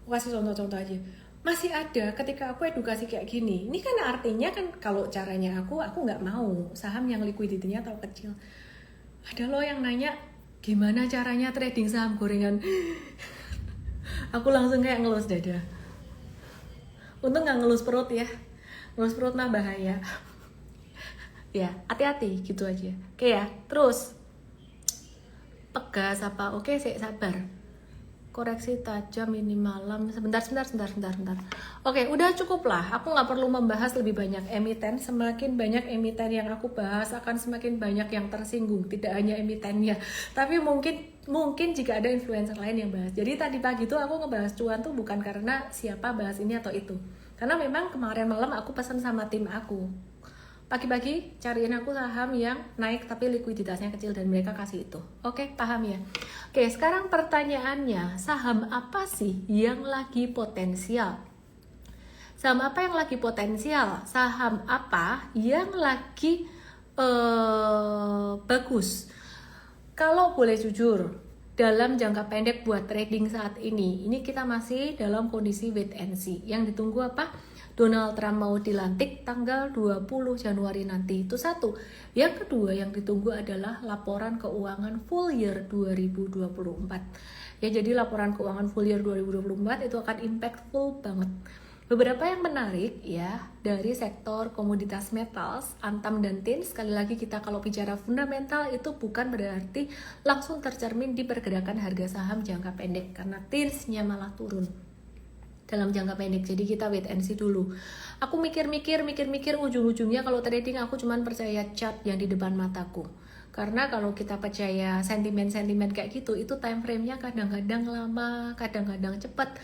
Aku kasih contoh-contoh aja. Masih ada ketika aku edukasi kayak gini. Ini kan artinya kan kalau caranya aku nggak mau saham yang likuiditinya terlalu kecil. Ada loh yang nanya gimana caranya trading saham gorengan. Aku langsung kayak ngelus dada. Untung nggak ngelus perut ya. Ngelus perut mah bahaya. Ya hati-hati gitu aja. Oke ya. Terus pegas apa? Oke, sih sabar. Koreksi tajam ini malam. Sebentar. Oke, udah cukup lah. Aku nggak perlu membahas lebih banyak emiten. Semakin banyak emiten yang aku bahas akan semakin banyak yang tersinggung. Tidak hanya emitennya, tapi mungkin jika ada influencer lain yang bahas. Jadi tadi pagi tuh aku ngebahas cuan tuh bukan karena siapa bahas ini atau itu. Karena memang kemarin malam aku pesan sama tim aku. Pagi-pagi cariin aku saham yang naik tapi likuiditasnya kecil dan mereka kasih itu. Oke, paham ya? Oke, sekarang pertanyaannya, saham apa sih yang lagi potensial? Saham apa yang lagi potensial? Saham apa yang lagi bagus? Kalau boleh jujur, dalam jangka pendek buat trading saat ini kita masih dalam kondisi wait and see. Yang ditunggu apa? Donald Trump mau dilantik tanggal 20 Januari nanti. Itu satu. Yang kedua yang ditunggu adalah laporan keuangan full year 2024. Ya, jadi laporan keuangan full year 2024 itu akan impactful banget. Beberapa yang menarik ya dari sektor komoditas metals, Antam dan Tin. Sekali lagi kita kalau bicara fundamental itu bukan berarti langsung tercermin di pergerakan harga saham jangka pendek karena Tinsnya malah turun dalam jangka pendek. Jadi kita wait and see dulu. Aku mikir-mikir ujung-ujungnya kalau trading aku cuman percaya chart yang di depan mataku. Karena kalau kita percaya sentimen-sentimen kayak gitu, itu time frame-nya kadang-kadang lama, kadang-kadang cepat.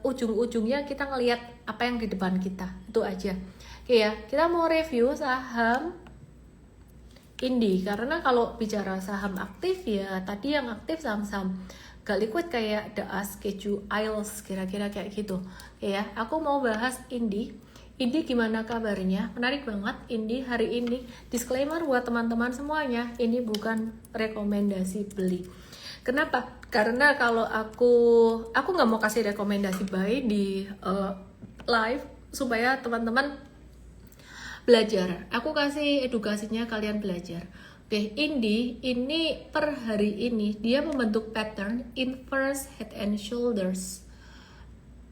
Ujung-ujungnya kita ngelihat apa yang di depan kita, itu aja. Oke ya, kita mau review saham Indi karena kalau bicara saham aktif ya tadi yang aktif saham-saham gak liquid kayak DAS, Keju, IELTS kira-kira kayak gitu. Oke ya, aku mau bahas Indi. Indi gimana kabarnya? Menarik banget Indi hari ini. Disclaimer buat teman-teman semuanya, ini bukan rekomendasi beli. Kenapa? Karena kalau aku nggak mau kasih rekomendasi buy di live supaya teman-teman belajar. Aku kasih edukasinya kalian belajar. Oke, Indi ini per hari ini dia membentuk pattern inverse head and shoulders.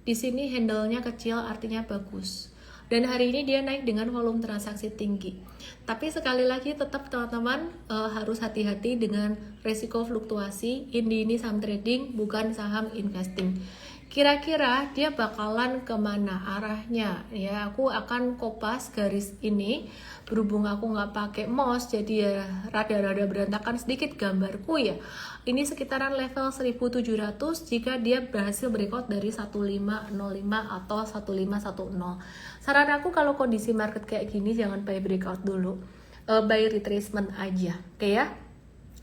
Di sini handle-nya kecil artinya bagus. Dan hari ini dia naik dengan volume transaksi tinggi. Tapi sekali lagi tetap teman-teman harus hati-hati dengan resiko fluktuasi. Ini saham trading bukan saham investing. Kira-kira dia bakalan kemana arahnya? Ya, aku akan kopas garis ini. Berhubung aku nggak pakai mouse, jadi ya rada-rada berantakan sedikit gambarku ya. Ini sekitaran level 1700 jika dia berhasil breakout dari 1505 atau 1510. Saran aku kalau kondisi market kayak gini jangan buy breakout dulu. Buy retracement aja. Oke ya?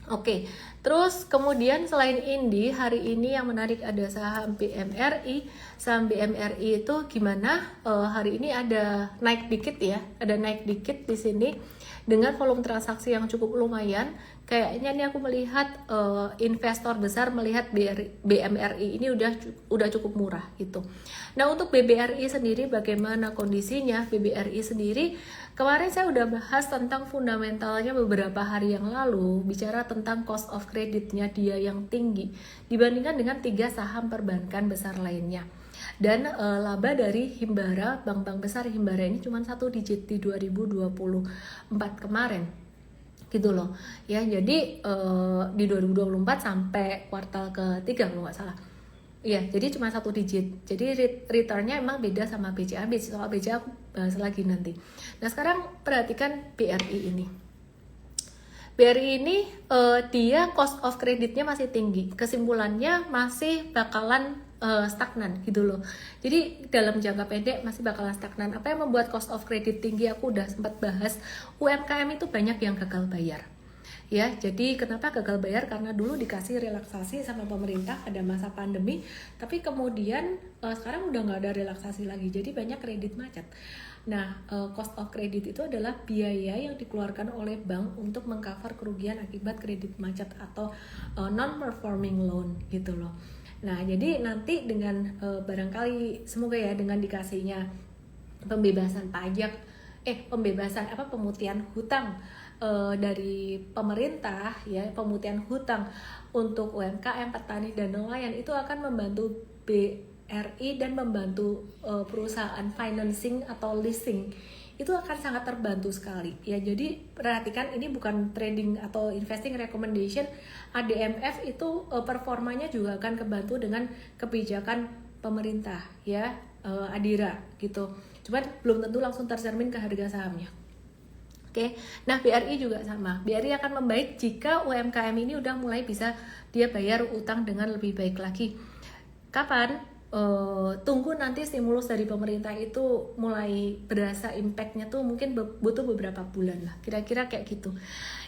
Oke, terus kemudian selain Indi, hari ini yang menarik ada saham BMRI. Saham BMRI itu gimana? Hari ini ada naik dikit ya, ada naik dikit di sini dengan volume transaksi yang cukup lumayan. Kayaknya nih aku melihat investor besar melihat BMRI ini udah cukup murah gitu. Nah untuk BBRI sendiri bagaimana kondisinya? BBRI sendiri kemarin saya udah bahas tentang fundamentalnya beberapa hari yang lalu, bicara tentang cost of creditnya dia yang tinggi dibandingkan dengan 3 saham perbankan besar lainnya. Dan laba dari Himbara, bank-bank besar Himbara ini cuma 1 digit di 2024 kemarin gitu loh ya. Jadi di 2024 sampai kuartal ketiga kalau nggak salah ya, jadi cuma 1 digit. Jadi returnnya emang beda sama BCA. Soal BCA aku bahas lagi nanti. Nah sekarang perhatikan BRI ini. BRI ini dia cost of creditnya masih tinggi. Kesimpulannya masih bakalan stagnan gitu loh. Jadi dalam jangka pendek masih bakalan stagnan. Apa yang membuat cost of credit tinggi? Aku udah sempat bahas. UMKM itu banyak yang gagal bayar. Ya, jadi kenapa gagal bayar? Karena dulu dikasih relaksasi sama pemerintah pada masa pandemi, tapi kemudian sekarang udah nggak ada relaksasi lagi. Jadi banyak kredit macet. Nah, cost of credit itu adalah biaya yang dikeluarkan oleh bank untuk mengcover kerugian akibat kredit macet atau non-performing loan gitu loh. Nah, jadi nanti dengan barangkali semoga ya dengan dikasihnya pembebasan pajak, pemutihan hutang dari pemerintah ya, pemutihan hutang untuk UMKM, petani dan nelayan itu akan membantu BRI dan membantu perusahaan financing atau leasing. Itu akan sangat terbantu sekali ya. Jadi perhatikan ini bukan trading atau investing recommendation. ADMF itu performanya juga akan kebantu dengan kebijakan pemerintah ya, Adira gitu. Cuman belum tentu langsung tercermin ke harga sahamnya. Oke. Nah, BRI juga sama. BRI akan membaik jika UMKM ini udah mulai bisa dia bayar utang dengan lebih baik lagi. Kapan? Tunggu nanti stimulus dari pemerintah itu mulai berasa impactnya tuh mungkin butuh beberapa bulan lah, kira-kira kayak gitu.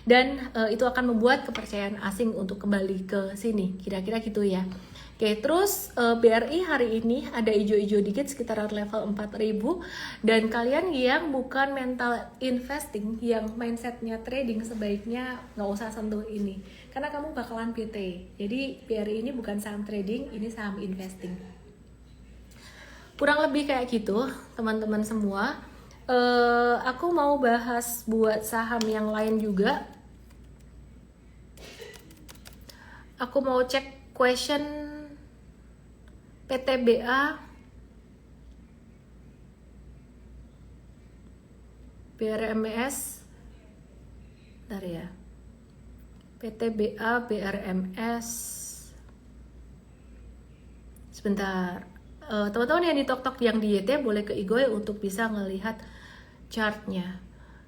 Dan itu akan membuat kepercayaan asing untuk kembali ke sini, kira-kira gitu ya. Oke, terus BRI hari ini ada hijau-hijau dikit sekitaran level 4000. Dan kalian yang bukan mental investing, yang mindsetnya trading, sebaiknya nggak usah sentuh ini karena kamu bakalan PT. Jadi BRI ini bukan saham trading, ini saham investing. kurang lebih kayak gitu teman-teman semua. Aku mau bahas buat saham yang lain juga. Aku mau cek question PTBA, BRMS, bentar ya, PTBA, BRMS, sebentar. Teman-teman yang di TokTok yang di YT boleh ke Igoy untuk bisa ngelihat chartnya.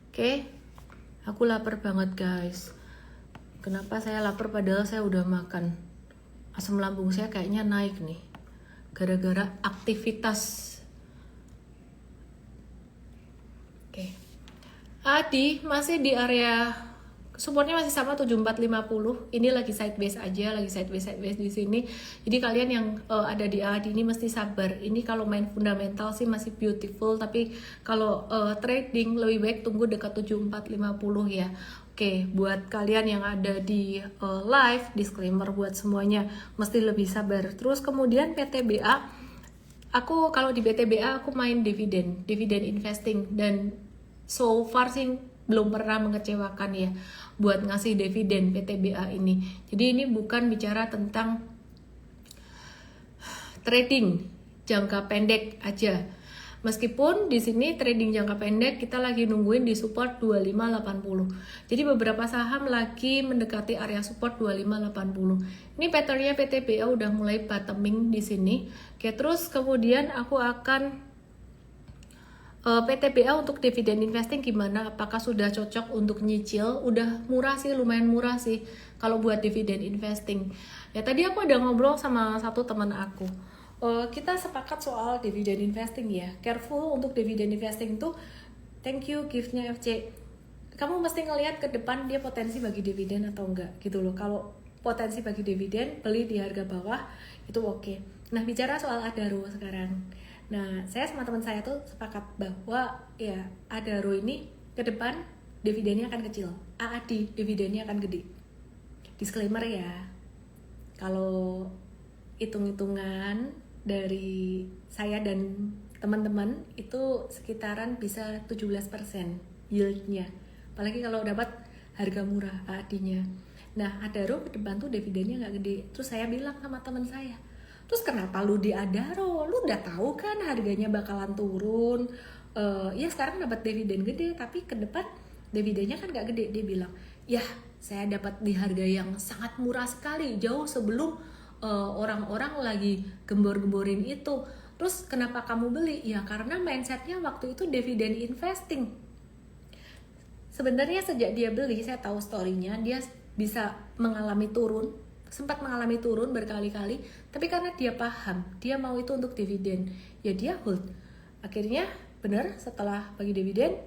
Oke, aku lapar banget guys. Kenapa saya lapar padahal saya udah makan? Asam lambung saya kayaknya naik nih, gara-gara aktivitas. Oke. Adi masih di area supportnya masih sama 7450. Ini lagi sideways aja, lagi sideways di sini. Jadi kalian yang ada di Adi ini mesti sabar. Ini kalau main fundamental sih masih beautiful, tapi kalau trading lebih baik tunggu dekat 7450 ya. Oke, buat kalian yang ada di live, disclaimer buat semuanya, mesti lebih sabar. Terus kemudian PTBA, aku kalau di PTBA aku main dividen investing, dan so far sih belum pernah mengecewakan ya buat ngasih dividen PTBA ini. Jadi ini bukan bicara tentang trading jangka pendek aja. Meskipun di sini trading jangka pendek kita lagi nungguin di support 2580. Jadi beberapa saham lagi mendekati area support 2580. Ini patternnya PTBA udah mulai bottoming di sini. Oke, terus kemudian aku akan PTBA untuk dividen investing gimana? Apakah sudah cocok untuk nyicil? Udah murah sih, lumayan murah sih kalau buat dividen investing. Ya tadi aku ada ngobrol sama satu teman aku. Kita sepakat soal dividen investing ya. Careful untuk dividen investing tuh. Thank you gift-nya FC. Kamu mesti ngelihat ke depan dia potensi bagi dividen atau enggak gitu loh. Kalau potensi bagi dividen, beli di harga bawah itu oke. Nah, bicara soal Adaro sekarang. Nah, saya sama teman saya tuh sepakat bahwa ya Adaro ini ke depan dividennya akan kecil. AAD dividennya akan gede. Disclaimer ya. Kalau hitung-hitungan dari saya dan teman-teman itu sekitaran bisa 17% yieldnya. Apalagi kalau dapat harga murah AAD-nya. Nah, Adaro ke depan tuh dividennya nggak gede. Terus saya bilang sama teman saya, terus kenapa lu di Adaro? Lu udah tahu kan harganya bakalan turun. Ya sekarang dapat dividen gede, tapi ke depan dividennya kan nggak gede. Dia bilang, ya saya dapat di harga yang sangat murah sekali, jauh sebelum orang-orang lagi gembor-gemborin itu. Terus kenapa kamu beli? Ya karena mindsetnya waktu itu dividen investing. Sebenarnya sejak dia beli, saya tahu story-nya, dia bisa mengalami turun, sempat mengalami turun berkali-kali, tapi karena dia paham, dia mau itu untuk dividen, ya dia hold. Akhirnya benar setelah bagi dividen,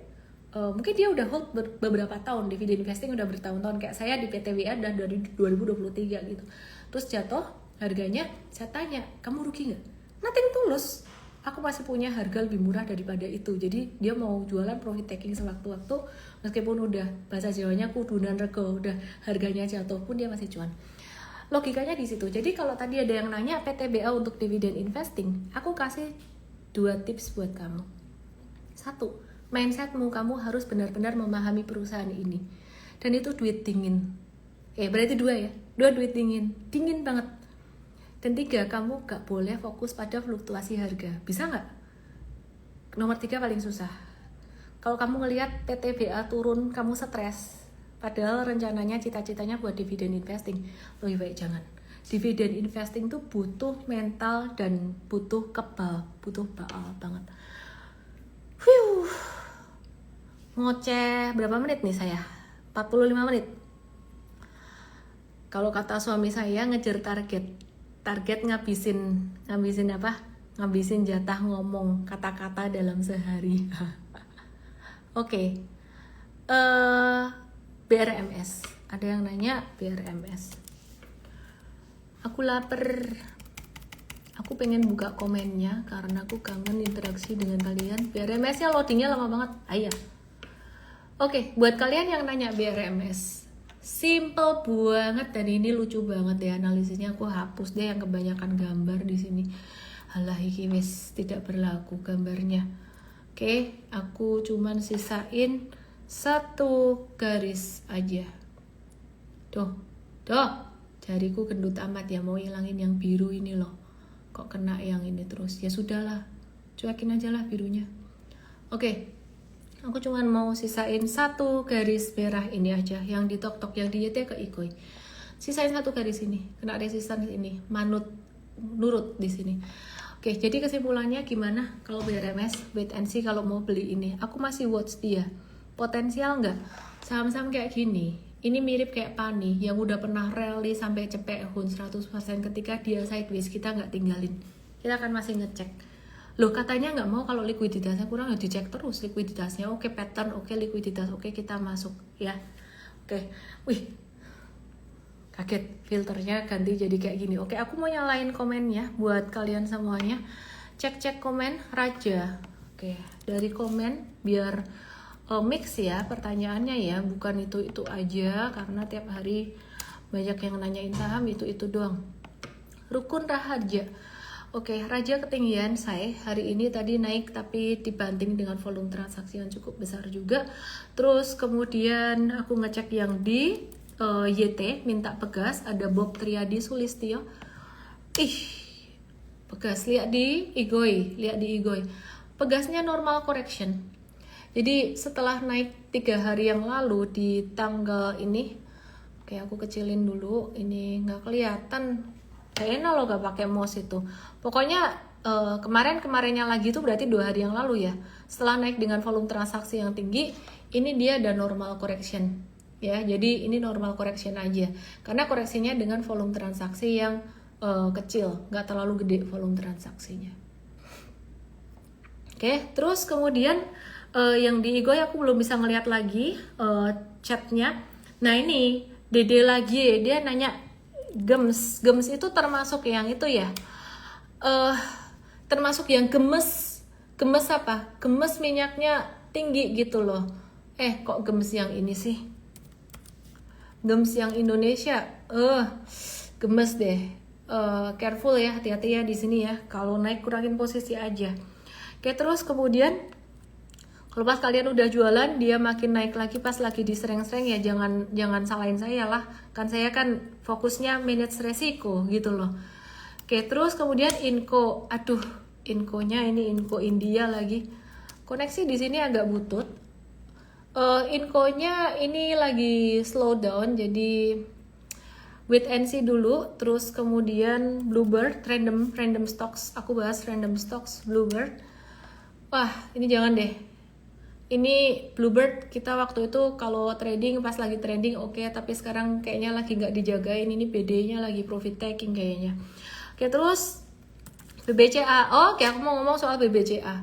mungkin dia udah hold beberapa tahun, dividen investing udah bertahun-tahun, kayak saya di PTWA udah dari 2023 gitu. Terus jatuh harganya, saya tanya, kamu rugi nggak? Nothing tulus, aku masih punya harga lebih murah daripada itu. Jadi dia mau jualan profit taking sewaktu-waktu, meskipun udah bahasa Jawanya kudunan rego, udah harganya jatuh pun dia masih cuan. Logikanya di situ. Jadi kalau tadi ada yang nanya PTBA untuk dividen investing, aku kasih 2 tips buat kamu. 1, mindsetmu, kamu harus benar-benar memahami perusahaan ini. Dan itu duit dingin. Berarti 2 ya. 2 duit dingin. Dingin banget. Dan 3, kamu gak boleh fokus pada fluktuasi harga. Bisa gak? Nomor 3 paling susah. Kalau kamu ngelihat PTBA turun, kamu stres. Padahal rencananya cita-citanya buat dividen investing, lebih baik jangan. Dividen investing tuh butuh mental dan butuh kebal, butuh baal banget. Ngoceh berapa menit nih saya? 45 menit. Kalau kata suami saya ngejar target ngabisin apa? Ngabisin jatah ngomong kata-kata dalam sehari. Oke. BRMS, ada yang nanya BRMS. Aku lapar. Aku pengen buka komennya karena aku kangen interaksi dengan kalian. BRMS-nya loadingnya lama banget. Ayo. Oke, buat kalian yang nanya BRMS, simple banget dan ini lucu banget ya analisisnya. Aku hapus deh yang kebanyakan gambar di sini. Halah iki wis tidak berlaku gambarnya. Oke, aku cuman sisain 1 garis aja. Tuh, jariku gendut amat ya, mau hilangin yang biru ini loh. Kok kena yang ini terus? Ya sudahlah, cuekin aja lah birunya. Oke, aku cuman mau sisain 1 garis merah ini aja, yang di tok-tok, yang di YT ke Ikoi. Sisain 1 garis ini, kena resistance ini, nurut di sini. Oke, jadi kesimpulannya gimana kalau BRMS, wait and see kalau mau beli ini. Aku masih watch dia. Potensial nggak? Saham-saham kayak gini, ini mirip kayak Pani yang udah pernah rally sampai cepet hun 100% ketika dia sideways, kita nggak tinggalin. Kita akan masih ngecek. Loh, katanya nggak mau kalau likuiditasnya kurang, ya dicek terus likuiditasnya. Oke, pattern, oke, likuiditas, oke, kita masuk ya. Oke, wih, kaget filternya ganti jadi kayak gini. Oke, aku mau nyalain komennya buat kalian semuanya. Cek komen Raja. Oke, dari komen biar mix ya pertanyaannya ya, bukan itu aja karena tiap hari banyak yang nanyain saham itu doang. Rukun Raharja. Oke, Raja ketinggian saya hari ini tadi naik tapi dibanting dengan volume transaksi yang cukup besar juga. Terus kemudian aku ngecek yang di YT minta pegas, ada Bob Triadi Sulistyo. Pegas, lihat di Igoi. Pegasnya normal correction. Jadi setelah naik 3 hari yang lalu di tanggal ini, oke aku kecilin dulu, ini nggak kelihatan. Kayaknya lo gak pakai mouse itu. Pokoknya kemarinnya lagi itu berarti 2 hari yang lalu ya. Setelah naik dengan volume transaksi yang tinggi, ini dia ada normal correction. Ya, jadi ini normal correction aja. Karena koreksinya dengan volume transaksi yang kecil, nggak terlalu gede volume transaksinya. Oke, terus kemudian yang di Igoi aku belum bisa ngeliat lagi chatnya. Nah ini Dede lagi, dia nanya gems itu termasuk yang itu ya? Termasuk yang gemes apa? Gemes minyaknya tinggi gitu loh. Kok gemes yang ini sih? Gems yang Indonesia, gemes deh. Careful ya, hati-hati ya di sini ya. Kalau naik kurangin posisi aja. Oke, terus kemudian kalau pas kalian udah jualan dia makin naik lagi pas lagi disereng-sereng ya jangan salahin saya lah. Kan saya kan fokusnya manage resiko gitu loh. Oke, terus kemudian Inco. Aduh, Inconya ini Inco India lagi. Koneksi di sini agak butut. Inconya ini lagi slow down, jadi wait and see dulu. Terus kemudian Bluebird, random stocks, aku bahas random stocks Bluebird. Wah, ini jangan deh. Ini Bluebird kita waktu itu kalau trading pas lagi trending oke, tapi sekarang kayaknya lagi nggak dijagain. Ini BD-nya lagi profit taking kayaknya. Oke, terus BBCA. Oke, aku mau ngomong soal BBCA.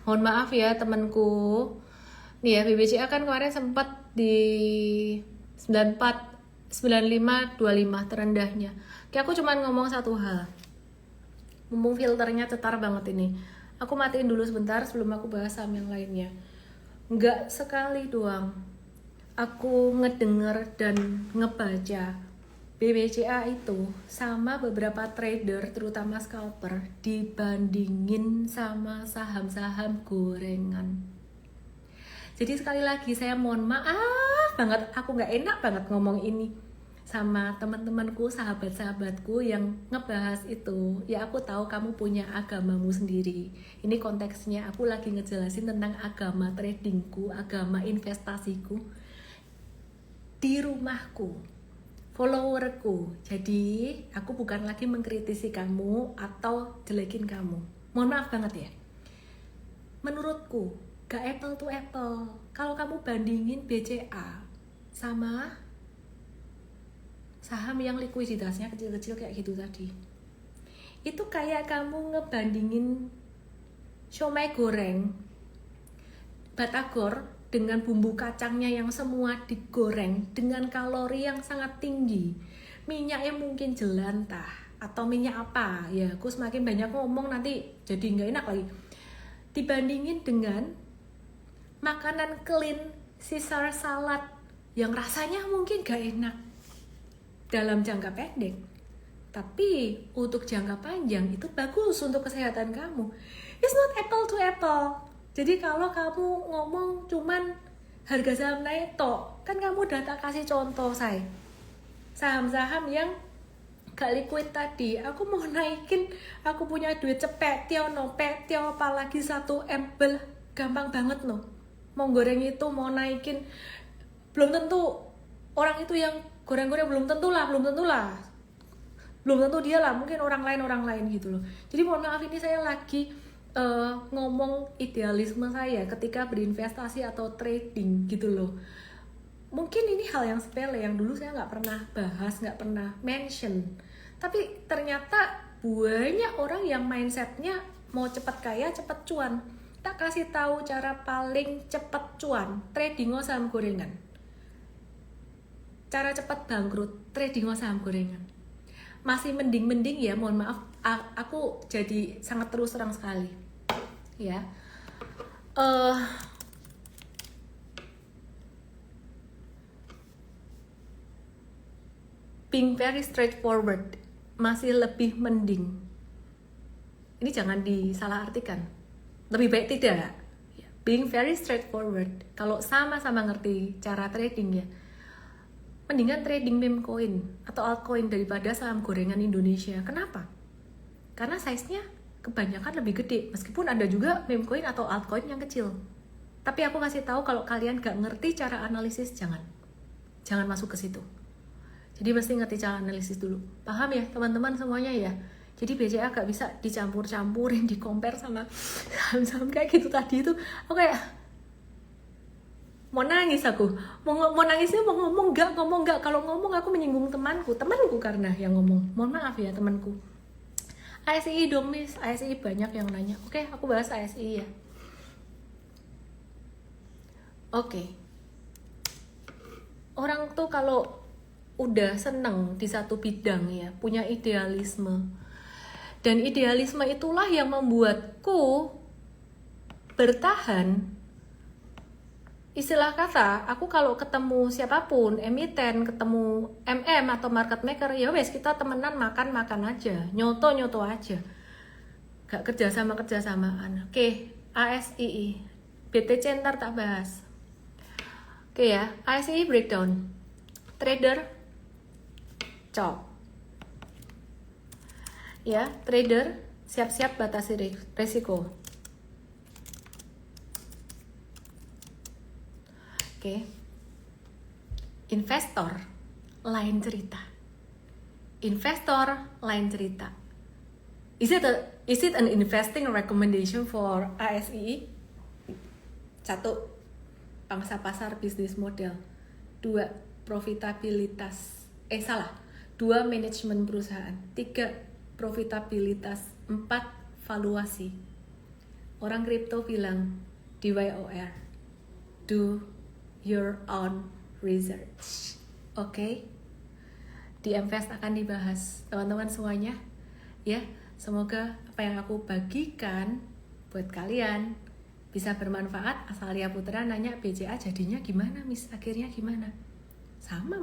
Mohon maaf ya temanku. Nih ya, BBCA kan kemarin sempat di 94, 95, 25 terendahnya. Oke, aku cuma ngomong satu hal. Mumpung filternya cetar banget ini. Aku matiin dulu sebentar sebelum aku bahas saham yang lainnya. Nggak sekali doang aku ngedenger dan ngebaca BBCA itu sama beberapa trader terutama scalper dibandingin sama saham-saham gorengan. Jadi sekali lagi saya mohon maaf banget, aku nggak enak banget ngomong ini sama teman-temanku, sahabat-sahabatku yang ngebahas itu. Ya aku tahu kamu punya agamamu sendiri. Ini konteksnya aku lagi ngejelasin tentang agama tradingku, agama investasiku di rumahku, followerku. Jadi aku bukan lagi mengkritisi kamu atau jelekin kamu. Mohon maaf banget ya. Menurutku gak apple to apple. Kalau kamu bandingin BCA sama saham yang likuiditasnya kecil-kecil kayak gitu tadi, itu kayak kamu ngebandingin siomay goreng batagor dengan bumbu kacangnya yang semua digoreng dengan kalori yang sangat tinggi, minyaknya mungkin jelantah atau minyak apa ya, aku semakin banyak ngomong nanti jadi nggak enak lagi, dibandingin dengan makanan clean Caesar salad yang rasanya mungkin gak enak dalam jangka pendek, Tapi untuk jangka panjang itu bagus untuk kesehatan kamu. It's not apple to apple. Jadi kalau kamu ngomong cuman harga saham naik tok, kan kamu udah tak kasih contoh saya. Saham-saham yang gak liquid tadi, aku mau naikin, aku punya duit cepet, no petio apalagi 1M, gampang banget loh. Mau goreng itu, mau naikin, belum tentu orang itu yang goreng-goreng, belum tentu lah, belum tentu dia lah, mungkin orang lain gitu loh. Jadi mohon maaf, ini saya lagi ngomong idealisme saya ketika berinvestasi atau trading gitu loh. Mungkin ini hal yang sepele yang dulu saya nggak pernah bahas, nggak pernah mention, tapi ternyata banyak orang yang mindsetnya mau cepat kaya, cepat cuan. Tak kasih tahu cara paling cepat cuan, trading saham gorengan. Cara cepat bangkrut, trading saham gorengan. Masih mending ya, mohon maaf, aku jadi sangat terus terang sekali ya. Being very straightforward masih lebih mending. Ini jangan disalahartikan, lebih baik tidak. Being very straightforward, kalau sama-sama ngerti cara trading ya, mendingan trading meme coin atau altcoin daripada saham gorengan Indonesia. Kenapa? Karena size-nya kebanyakan lebih gede, meskipun ada juga meme coin atau altcoin yang kecil. Tapi aku kasih tahu, kalau kalian gak ngerti cara analisis, jangan masuk ke situ. Jadi mesti ngerti cara analisis dulu. Paham ya teman-teman semuanya ya? Jadi BCA gak bisa dicampur-campurin, di-compare sama saham-saham kayak gitu tadi itu. Aku kayak mau nangis aku. Mau nangisnya mau ngomong enggak. Kalau ngomong aku menyinggung temanku karena yang ngomong. Mohon maaf ya temanku. ASI dong Miss, ASI banyak yang nanya. Oke, aku bahas ASI ya. Oke. Orang tuh kalau udah seneng di satu bidang ya, punya idealisme. Dan idealisme itulah yang membuatku bertahan. Istilah kata, aku kalau ketemu siapapun, emiten, ketemu MM atau market maker, ya wes kita temenan makan aja, nyoto aja, gak kerjasamaan. Oke, ASII, BTC ntar tak bahas. Oke ya, ASII breakdown, trader, chop, ya trader siap-siap batasi resiko. Oke. Investor lain cerita. Is it an investing recommendation for ASI? 1. Pangsa pasar bisnis model. 2. Profitabilitas. 2. Manajemen perusahaan. 3. Profitabilitas. 4. Valuasi. Orang kripto bilang DYOR. Do your own research. Oke? Di Invest akan dibahas teman-teman semuanya ya. Semoga apa yang aku bagikan buat kalian bisa bermanfaat. Asalia Putra nanya, BCA jadinya gimana Miss? Akhirnya gimana?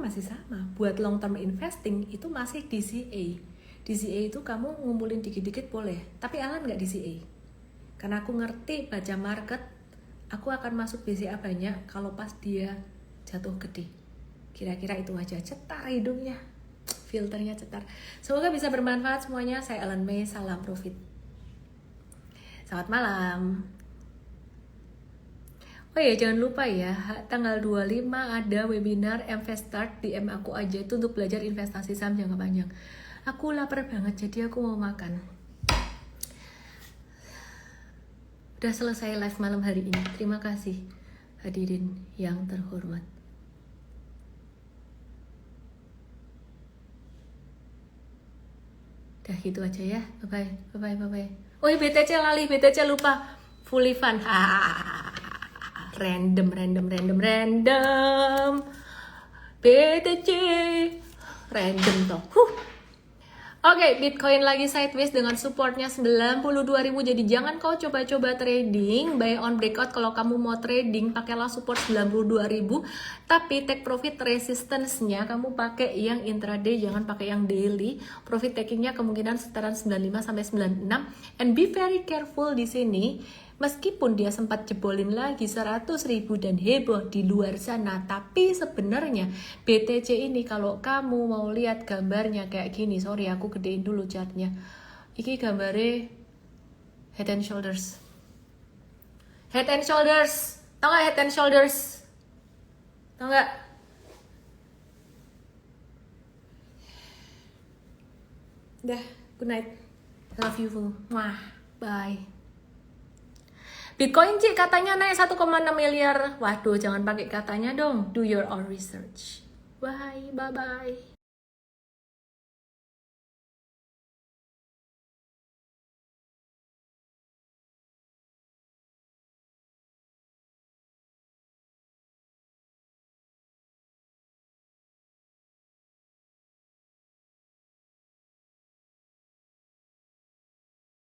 Masih sama. Buat long term investing itu masih DCA. DCA itu kamu ngumpulin dikit-dikit boleh, tapi Alan nggak DCA. Karena aku ngerti baca market, aku akan masuk BCA banyak kalau pas dia jatuh gede. Kira-kira itu aja. Cetar hidungnya, filternya cetar. Semoga bisa bermanfaat semuanya. Saya Ellen May, salam profit. Selamat malam. Oh ya, jangan lupa ya, tanggal 25 ada webinar Invest Start, DM aku aja itu untuk belajar investasi saham jangka panjang. Aku lapar banget, jadi aku mau makan. Udah selesai live malam hari ini. Terima kasih hadirin yang terhormat. Udah gitu aja ya. Bye bye. Oh iya, BTC lali, BTC lupa. Fully fun. Random. BTC random toh. Oke, Bitcoin lagi sideways dengan supportnya 92.000. Jadi jangan kau coba-coba trading buy on breakout. Kalau kamu mau trading, pakailah support 92.000. Tapi take profit resistance-nya kamu pakai yang intraday, jangan pakai yang daily. Profit takingnya kemungkinan sekitaran 95 sampai 96. And be very careful di sini. Meskipun dia sempat jebolin lagi 100.000 dan heboh di luar sana, tapi sebenarnya BTC ini kalau kamu mau lihat gambarnya kayak gini, sorry aku gedein dulu chartnya. Iki gambarnya head and shoulders. Head and shoulders. Tau gak head and shoulders? Tau gak? Dah, good night. Love you. Mwah. Bye. Bitcoin Ci katanya naik 1,6 miliar. Waduh, jangan pakai katanya dong. Do your own research. Bye, bye-bye.